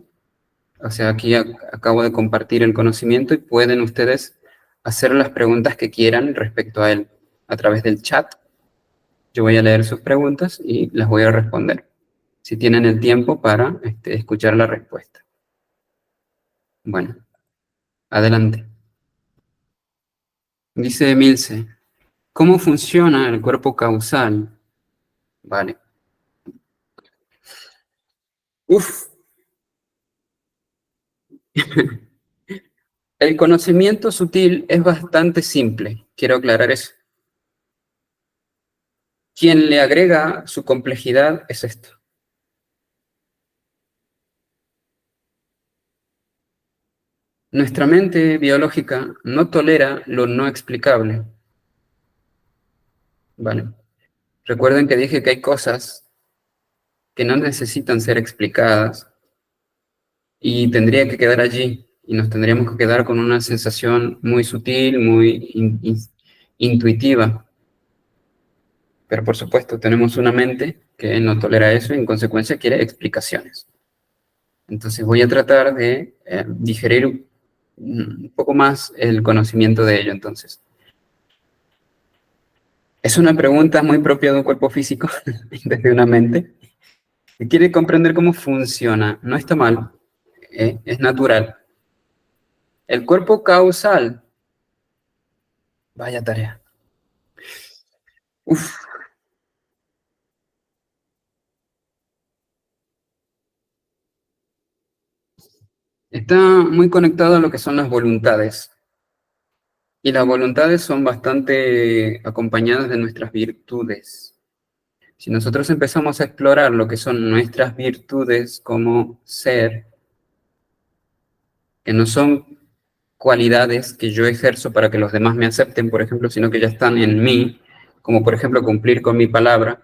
O sea, aquí acabo de compartir el conocimiento y pueden ustedes hacer las preguntas que quieran respecto a él a través del chat. Yo voy a leer sus preguntas y las voy a responder, si tienen el tiempo para escuchar la respuesta. Bueno, adelante. Dice Milce, ¿cómo funciona el cuerpo causal? Vale. Uf, el conocimiento sutil es bastante simple, quiero aclarar eso. Quien le agrega su complejidad es esto. Nuestra mente biológica no tolera lo no explicable. Vale. Recuerden que dije que hay cosas que no necesitan ser explicadas y tendría que quedar allí y nos tendríamos que quedar con una sensación muy sutil, muy intuitiva. Pero por supuesto tenemos una mente que no tolera eso y en consecuencia quiere explicaciones. Entonces voy a tratar de digerir un poco más el conocimiento de ello entonces. Es una pregunta muy propia de un cuerpo físico, desde una mente, que quiere comprender cómo funciona. No está mal, es natural. El cuerpo causal, vaya tarea. Uf, está muy conectado a lo que son las voluntades. Y las voluntades son bastante acompañadas de nuestras virtudes. Si nosotros empezamos a explorar lo que son nuestras virtudes como ser, que no son cualidades que yo ejerzo para que los demás me acepten, por ejemplo, sino que ya están en mí, como por ejemplo cumplir con mi palabra,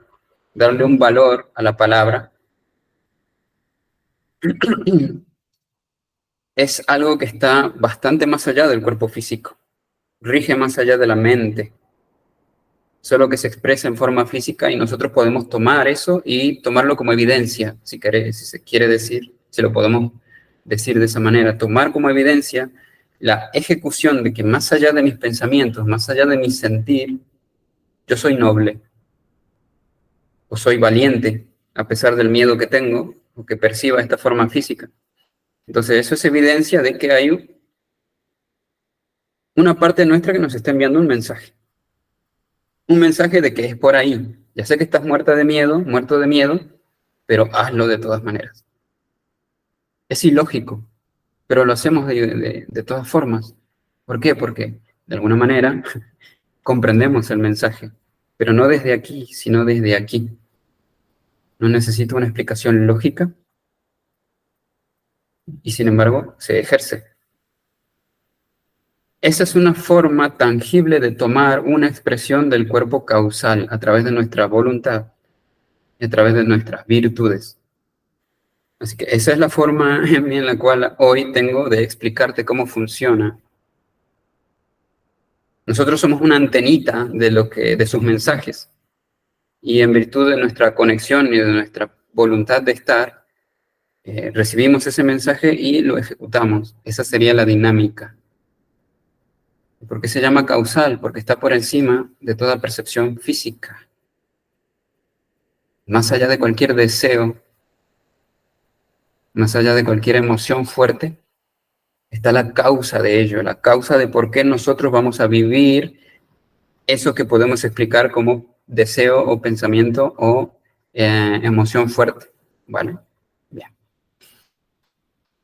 darle un valor a la palabra, es algo que está bastante más allá del cuerpo físico, rige más allá de la mente, solo que se expresa en forma física y nosotros podemos tomar eso y tomarlo como evidencia, si se quiere decir, si lo podemos decir de esa manera, tomar como evidencia la ejecución de que más allá de mis pensamientos, más allá de mi sentir, yo soy noble o soy valiente a pesar del miedo que tengo o que perciba esta forma física. Entonces eso es evidencia de que hay una parte nuestra que nos está enviando un mensaje de que es por ahí. Ya sé que estás muerta de miedo, muerto de miedo, pero hazlo de todas maneras. Es ilógico, pero lo hacemos de todas formas. ¿Por qué? Porque de alguna manera comprendemos el mensaje, pero no desde aquí, sino desde aquí. No necesita una explicación lógica y sin embargo se ejerce. Esa es una forma tangible de tomar una expresión del cuerpo causal a través de nuestra voluntad y a través de nuestras virtudes. Así que esa es la forma en la cual hoy tengo de explicarte cómo funciona. Nosotros somos una antenita de sus mensajes y en virtud de nuestra conexión y de nuestra voluntad de estar, recibimos ese mensaje y lo ejecutamos. Esa sería la dinámica. ¿Por qué se llama causal? Porque está por encima de toda percepción física. Más allá de cualquier deseo, más allá de cualquier emoción fuerte, está la causa de ello, la causa de por qué nosotros vamos a vivir eso que podemos explicar como deseo o pensamiento o emoción fuerte, ¿vale? Bien.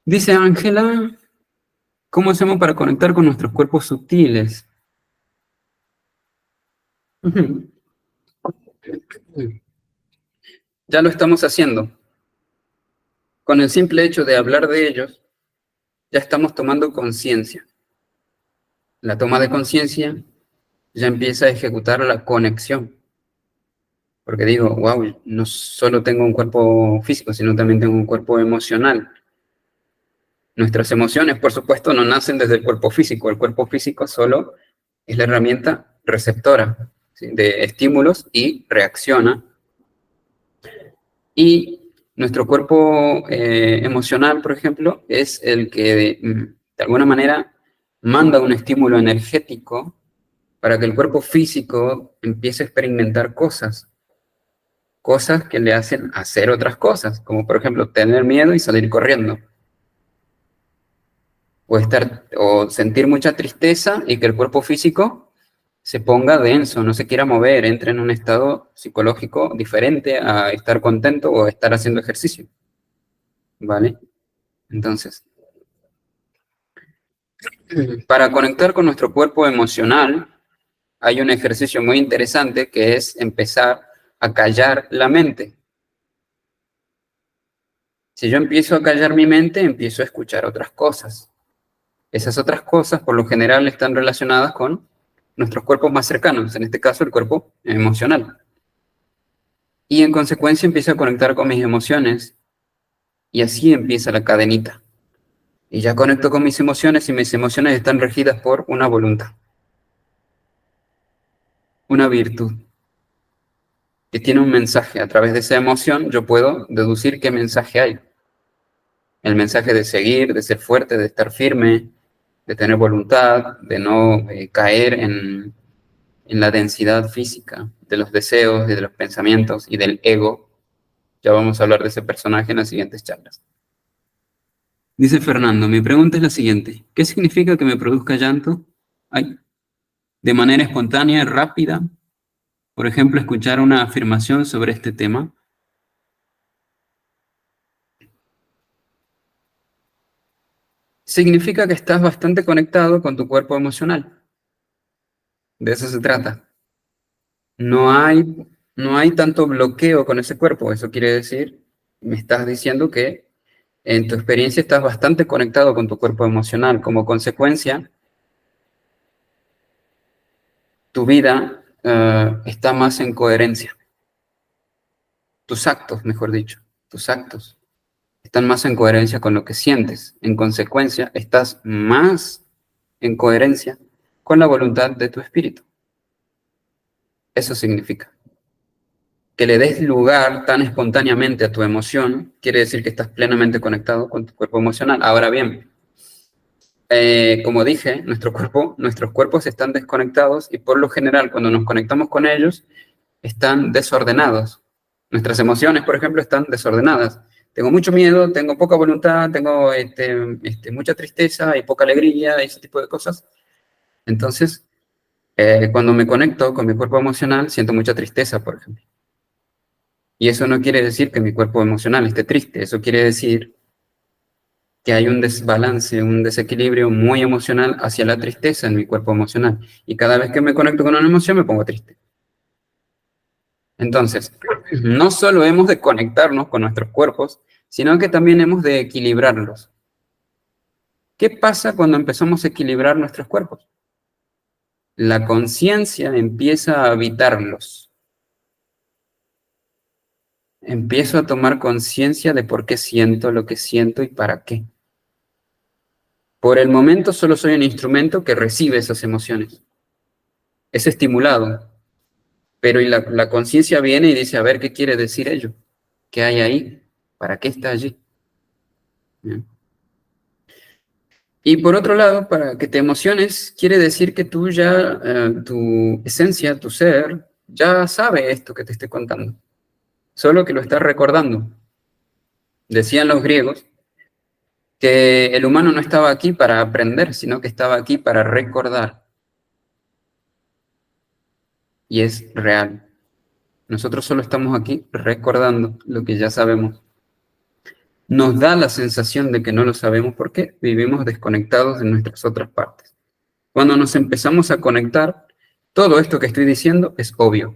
Dice Ángela, ¿cómo hacemos para conectar con nuestros cuerpos sutiles? Ya lo estamos haciendo. Con el simple hecho de hablar de ellos, ya estamos tomando conciencia. La toma de conciencia ya empieza a ejecutar la conexión. Porque digo, wow, no solo tengo un cuerpo físico, sino también tengo un cuerpo emocional. Nuestras emociones, por supuesto, no nacen desde el cuerpo físico. El cuerpo físico solo es la herramienta receptora, ¿sí?, de estímulos y reacciona. Y nuestro cuerpo emocional, por ejemplo, es el que de alguna manera manda un estímulo energético para que el cuerpo físico empiece a experimentar cosas que le hacen hacer otras cosas, como por ejemplo tener miedo y salir corriendo, o sentir mucha tristeza y que el cuerpo físico se ponga denso, no se quiera mover, entre en un estado psicológico diferente a estar contento o estar haciendo ejercicio, ¿vale? Entonces, para conectar con nuestro cuerpo emocional, hay un ejercicio muy interesante que es empezar a callar la mente. Si yo empiezo a callar mi mente, empiezo a escuchar otras cosas. Esas otras cosas, por lo general, están relacionadas con nuestros cuerpos más cercanos, en este caso el cuerpo emocional. Y en consecuencia empiezo a conectar con mis emociones y así empieza la cadenita. Y ya conecto con mis emociones y mis emociones están regidas por una voluntad, una virtud, que tiene un mensaje. A través de esa emoción yo puedo deducir qué mensaje hay. El mensaje de seguir, de ser fuerte, de estar firme, de tener voluntad, de no caer en la densidad física de los deseos, de los pensamientos y del ego. Ya vamos a hablar de ese personaje en las siguientes charlas. Dice Fernando, mi pregunta es la siguiente. ¿Qué significa que me produzca llanto? Ay, de manera espontánea, rápida. Por ejemplo, escuchar una afirmación sobre este tema. Significa que estás bastante conectado con tu cuerpo emocional. De eso se trata. No hay tanto bloqueo con ese cuerpo. Eso quiere decir, me estás diciendo que en tu experiencia estás bastante conectado con tu cuerpo emocional. Como consecuencia, tu vida está más en coherencia. Tus actos, mejor dicho, tus actos están más en coherencia con lo que sientes. En consecuencia, estás más en coherencia con la voluntad de tu espíritu. Eso significa. Que le des lugar tan espontáneamente a tu emoción, quiere decir que estás plenamente conectado con tu cuerpo emocional. Ahora bien, como dije, nuestros cuerpos están desconectados y por lo general cuando nos conectamos con ellos, están desordenados. Nuestras emociones, por ejemplo, están desordenadas. Tengo mucho miedo, tengo poca voluntad, tengo mucha tristeza y poca alegría, ese tipo de cosas. Entonces, cuando me conecto con mi cuerpo emocional, siento mucha tristeza, por ejemplo. Y eso no quiere decir que mi cuerpo emocional esté triste, eso quiere decir que hay un desbalance, un desequilibrio muy emocional hacia la tristeza en mi cuerpo emocional. Y cada vez que me conecto con una emoción me pongo triste. Entonces, no solo hemos de conectarnos con nuestros cuerpos, sino que también hemos de equilibrarlos. ¿Qué pasa cuando empezamos a equilibrar nuestros cuerpos? La conciencia empieza a habitarlos. Empiezo a tomar conciencia de por qué siento lo que siento y para qué. Por el momento solo soy un instrumento que recibe esas emociones. Es estimulado. Pero la conciencia viene y dice, a ver, ¿qué quiere decir ello? ¿Qué hay ahí? ¿Para qué está allí? ¿Bien? Y por otro lado, para que te emociones, quiere decir que tú ya, tu esencia, tu ser, ya sabe esto que te estoy contando. Solo que lo estás recordando. Decían los griegos que el humano no estaba aquí para aprender, sino que estaba aquí para recordar. Y es real. Nosotros solo estamos aquí recordando lo que ya sabemos. Nos da la sensación de que no lo sabemos porque vivimos desconectados de nuestras otras partes. Cuando nos empezamos a conectar, todo esto que estoy diciendo es obvio.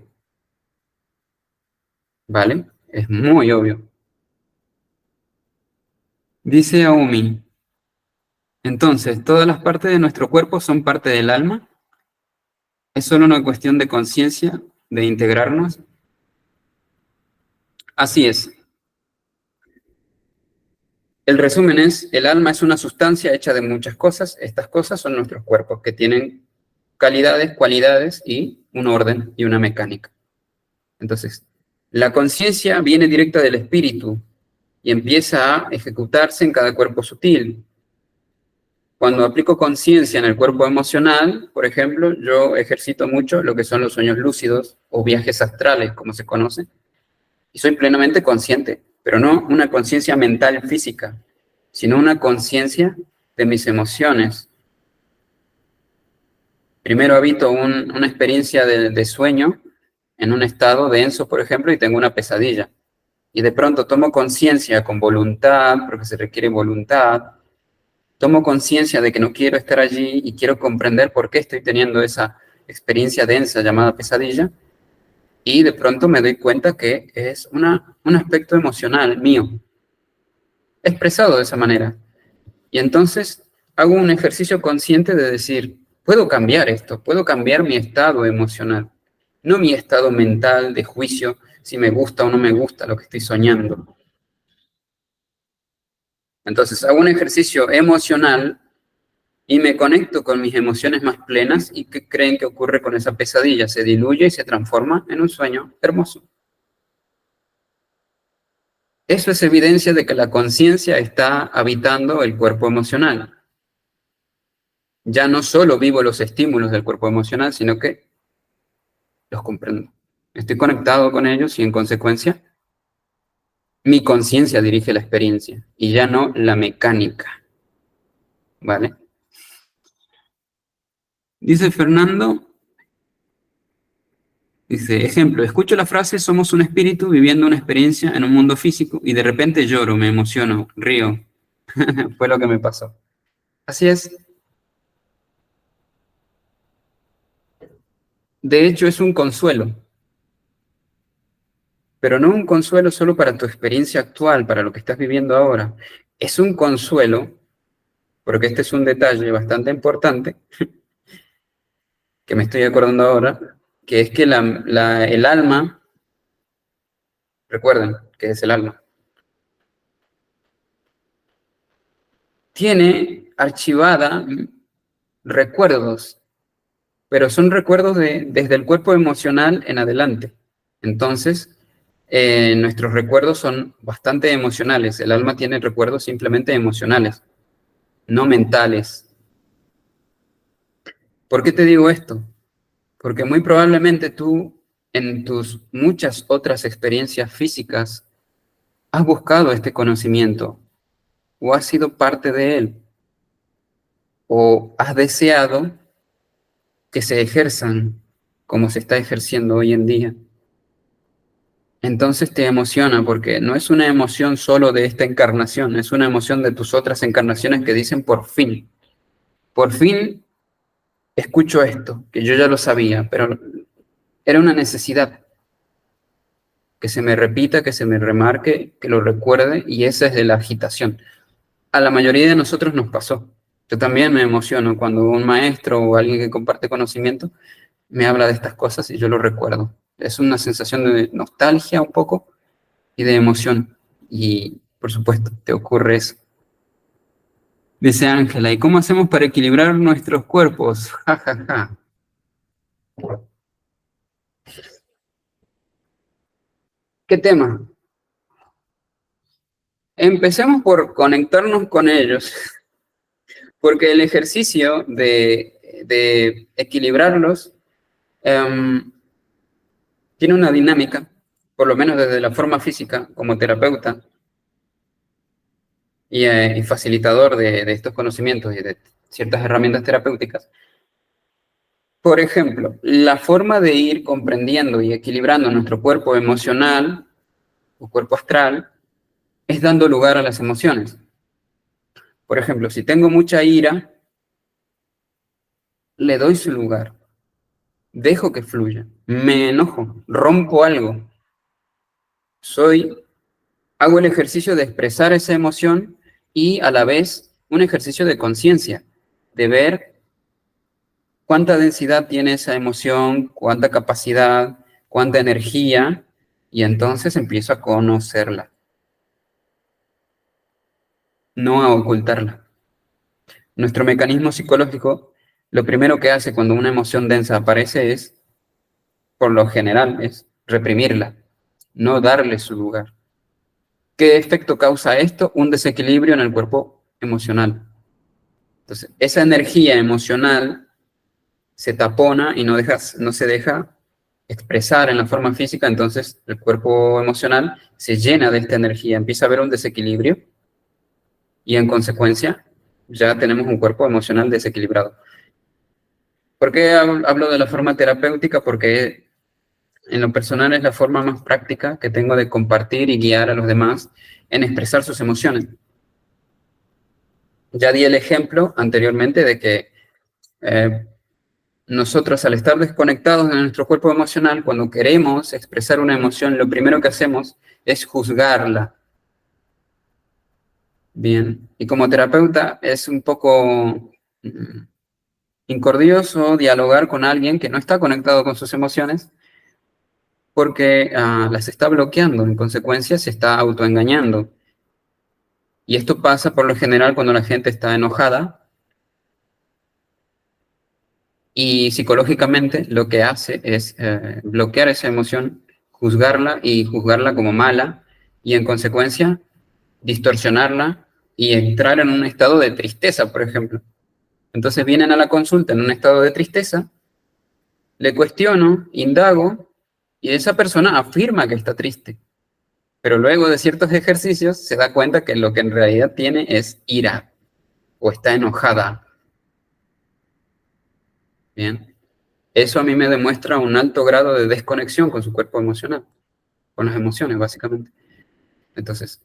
¿Vale? Es muy obvio. Dice Aumi, entonces, ¿todas las partes de nuestro cuerpo son parte del alma? ¿Es solo una cuestión de conciencia, de integrarnos? Así es. El resumen es, el alma es una sustancia hecha de muchas cosas. Estas cosas son nuestros cuerpos, que tienen calidades, cualidades y un orden y una mecánica. Entonces, la conciencia viene directa del espíritu y empieza a ejecutarse en cada cuerpo sutil. Cuando aplico conciencia en el cuerpo emocional, por ejemplo, yo ejercito mucho lo que son los sueños lúcidos o viajes astrales, como se conoce, y soy plenamente consciente, pero no una conciencia mental física, sino una conciencia de mis emociones. Primero habito una experiencia de sueño en un estado denso, por ejemplo, y tengo una pesadilla. Y de pronto tomo conciencia con voluntad, porque se requiere voluntad, tomo conciencia de que no quiero estar allí y quiero comprender por qué estoy teniendo esa experiencia densa llamada pesadilla, y de pronto me doy cuenta que es un aspecto emocional mío, expresado de esa manera. Y entonces hago un ejercicio consciente de decir, puedo cambiar esto, puedo cambiar mi estado emocional, no mi estado mental de juicio, si me gusta o no me gusta lo que estoy soñando. Entonces hago un ejercicio emocional y me conecto con mis emociones más plenas. ¿Y qué creen que ocurre con esa pesadilla? Se diluye y se transforma en un sueño hermoso. Eso es evidencia de que la conciencia está habitando el cuerpo emocional. Ya no solo vivo los estímulos del cuerpo emocional, sino que los comprendo. Estoy conectado con ellos y en consecuencia mi conciencia dirige la experiencia y ya no la mecánica. ¿Vale? Dice Fernando, dice, ejemplo, escucho la frase, somos un espíritu viviendo una experiencia en un mundo físico y de repente lloro, me emociono, río. Fue lo que me pasó. Así es. De hecho, es un consuelo, pero no un consuelo solo para tu experiencia actual, para lo que estás viviendo ahora. Es un consuelo, porque este es un detalle bastante importante, que me estoy acordando ahora, que es que el alma, recuerden que es el alma, tiene archivada recuerdos, pero son recuerdos desde el cuerpo emocional en adelante. Entonces, nuestros recuerdos son bastante emocionales. El alma tiene recuerdos simplemente emocionales, no mentales. ¿Por qué te digo esto? Porque muy probablemente tú, en tus muchas otras experiencias físicas, has buscado este conocimiento o has sido parte de él o has deseado que se ejerzan como se está ejerciendo hoy en día. Entonces te emociona porque no es una emoción solo de esta encarnación, es una emoción de tus otras encarnaciones que dicen por fin escucho esto, que yo ya lo sabía, pero era una necesidad que se me repita, que se me remarque, que lo recuerde, y esa es de la agitación. A la mayoría de nosotros nos pasó. Yo también me emociono cuando un maestro o alguien que comparte conocimiento me habla de estas cosas y yo lo recuerdo. Es una sensación de nostalgia un poco y de emoción. Y por supuesto, te ocurre eso. Dice Ángela, ¿y cómo hacemos para equilibrar nuestros cuerpos? Ja, ja, ja. ¿Qué tema? Empecemos por conectarnos con ellos, porque el ejercicio de equilibrarlos tiene una dinámica, por lo menos desde la forma física, como terapeuta, y facilitador de estos conocimientos y de ciertas herramientas terapéuticas. Por ejemplo, la forma de ir comprendiendo y equilibrando nuestro cuerpo emocional o cuerpo astral es dando lugar a las emociones. Por ejemplo, si tengo mucha ira, le doy su lugar, dejo que fluya, me enojo, rompo algo, hago el ejercicio de expresar esa emoción y a la vez un ejercicio de conciencia, de ver cuánta densidad tiene esa emoción, cuánta capacidad, cuánta energía, y entonces empiezo a conocerla, no a ocultarla. Nuestro mecanismo psicológico, lo primero que hace cuando una emoción densa aparece es, por lo general, es reprimirla, no darle su lugar. ¿Qué efecto causa esto? Un desequilibrio en el cuerpo emocional. Entonces, esa energía emocional se tapona y no se deja expresar en la forma física, entonces el cuerpo emocional se llena de esta energía, empieza a haber un desequilibrio y en consecuencia ya tenemos un cuerpo emocional desequilibrado. ¿Por qué hablo de la forma terapéutica? Porque en lo personal es la forma más práctica que tengo de compartir y guiar a los demás en expresar sus emociones. Ya di el ejemplo anteriormente de que nosotros al estar desconectados de nuestro cuerpo emocional, cuando queremos expresar una emoción, lo primero que hacemos es juzgarla. Bien, y como terapeuta es un poco incordioso dialogar con alguien que no está conectado con sus emociones porque las está bloqueando, en consecuencia se está autoengañando. Y esto pasa por lo general cuando la gente está enojada y psicológicamente lo que hace es bloquear esa emoción, juzgarla y juzgarla como mala y en consecuencia distorsionarla y entrar en un estado de tristeza, por ejemplo. Entonces vienen a la consulta en un estado de tristeza, le cuestiono, indago y esa persona afirma que está triste. Pero luego de ciertos ejercicios se da cuenta que lo que en realidad tiene es ira o está enojada. Bien. Eso a mí me demuestra un alto grado de desconexión con su cuerpo emocional, con las emociones, básicamente. Entonces,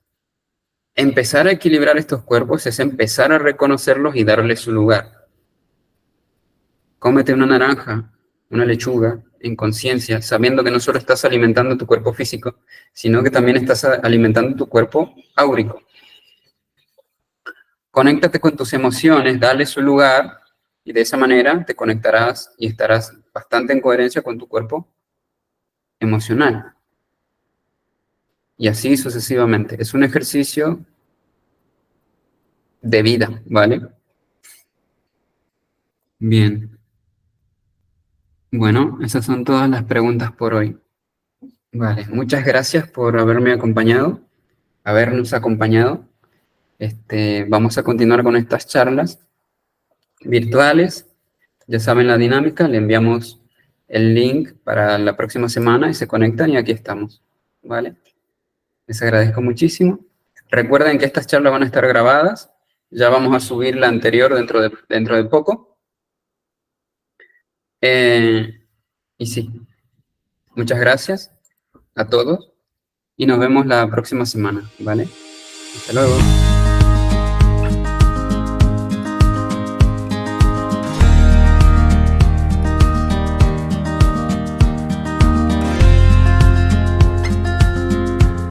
empezar a equilibrar estos cuerpos es empezar a reconocerlos y darles su lugar. Cómete una naranja, una lechuga, en conciencia, sabiendo que no solo estás alimentando tu cuerpo físico, sino que también estás alimentando tu cuerpo áurico. Conéctate con tus emociones, dale su lugar, y de esa manera te conectarás y estarás bastante en coherencia con tu cuerpo emocional. Y así sucesivamente. Es un ejercicio de vida, ¿vale? Bien. Bueno, esas son todas las preguntas por hoy. Vale, muchas gracias por haberme acompañado, habernos acompañado. Vamos a continuar con estas charlas virtuales. Ya saben la dinámica, le enviamos el link para la próxima semana y se conectan y aquí estamos, ¿vale? Les agradezco muchísimo. Recuerden que estas charlas van a estar grabadas. Ya vamos a subir la anterior dentro de poco. Y sí, muchas gracias a todos y nos vemos la próxima semana, ¿vale? Hasta luego.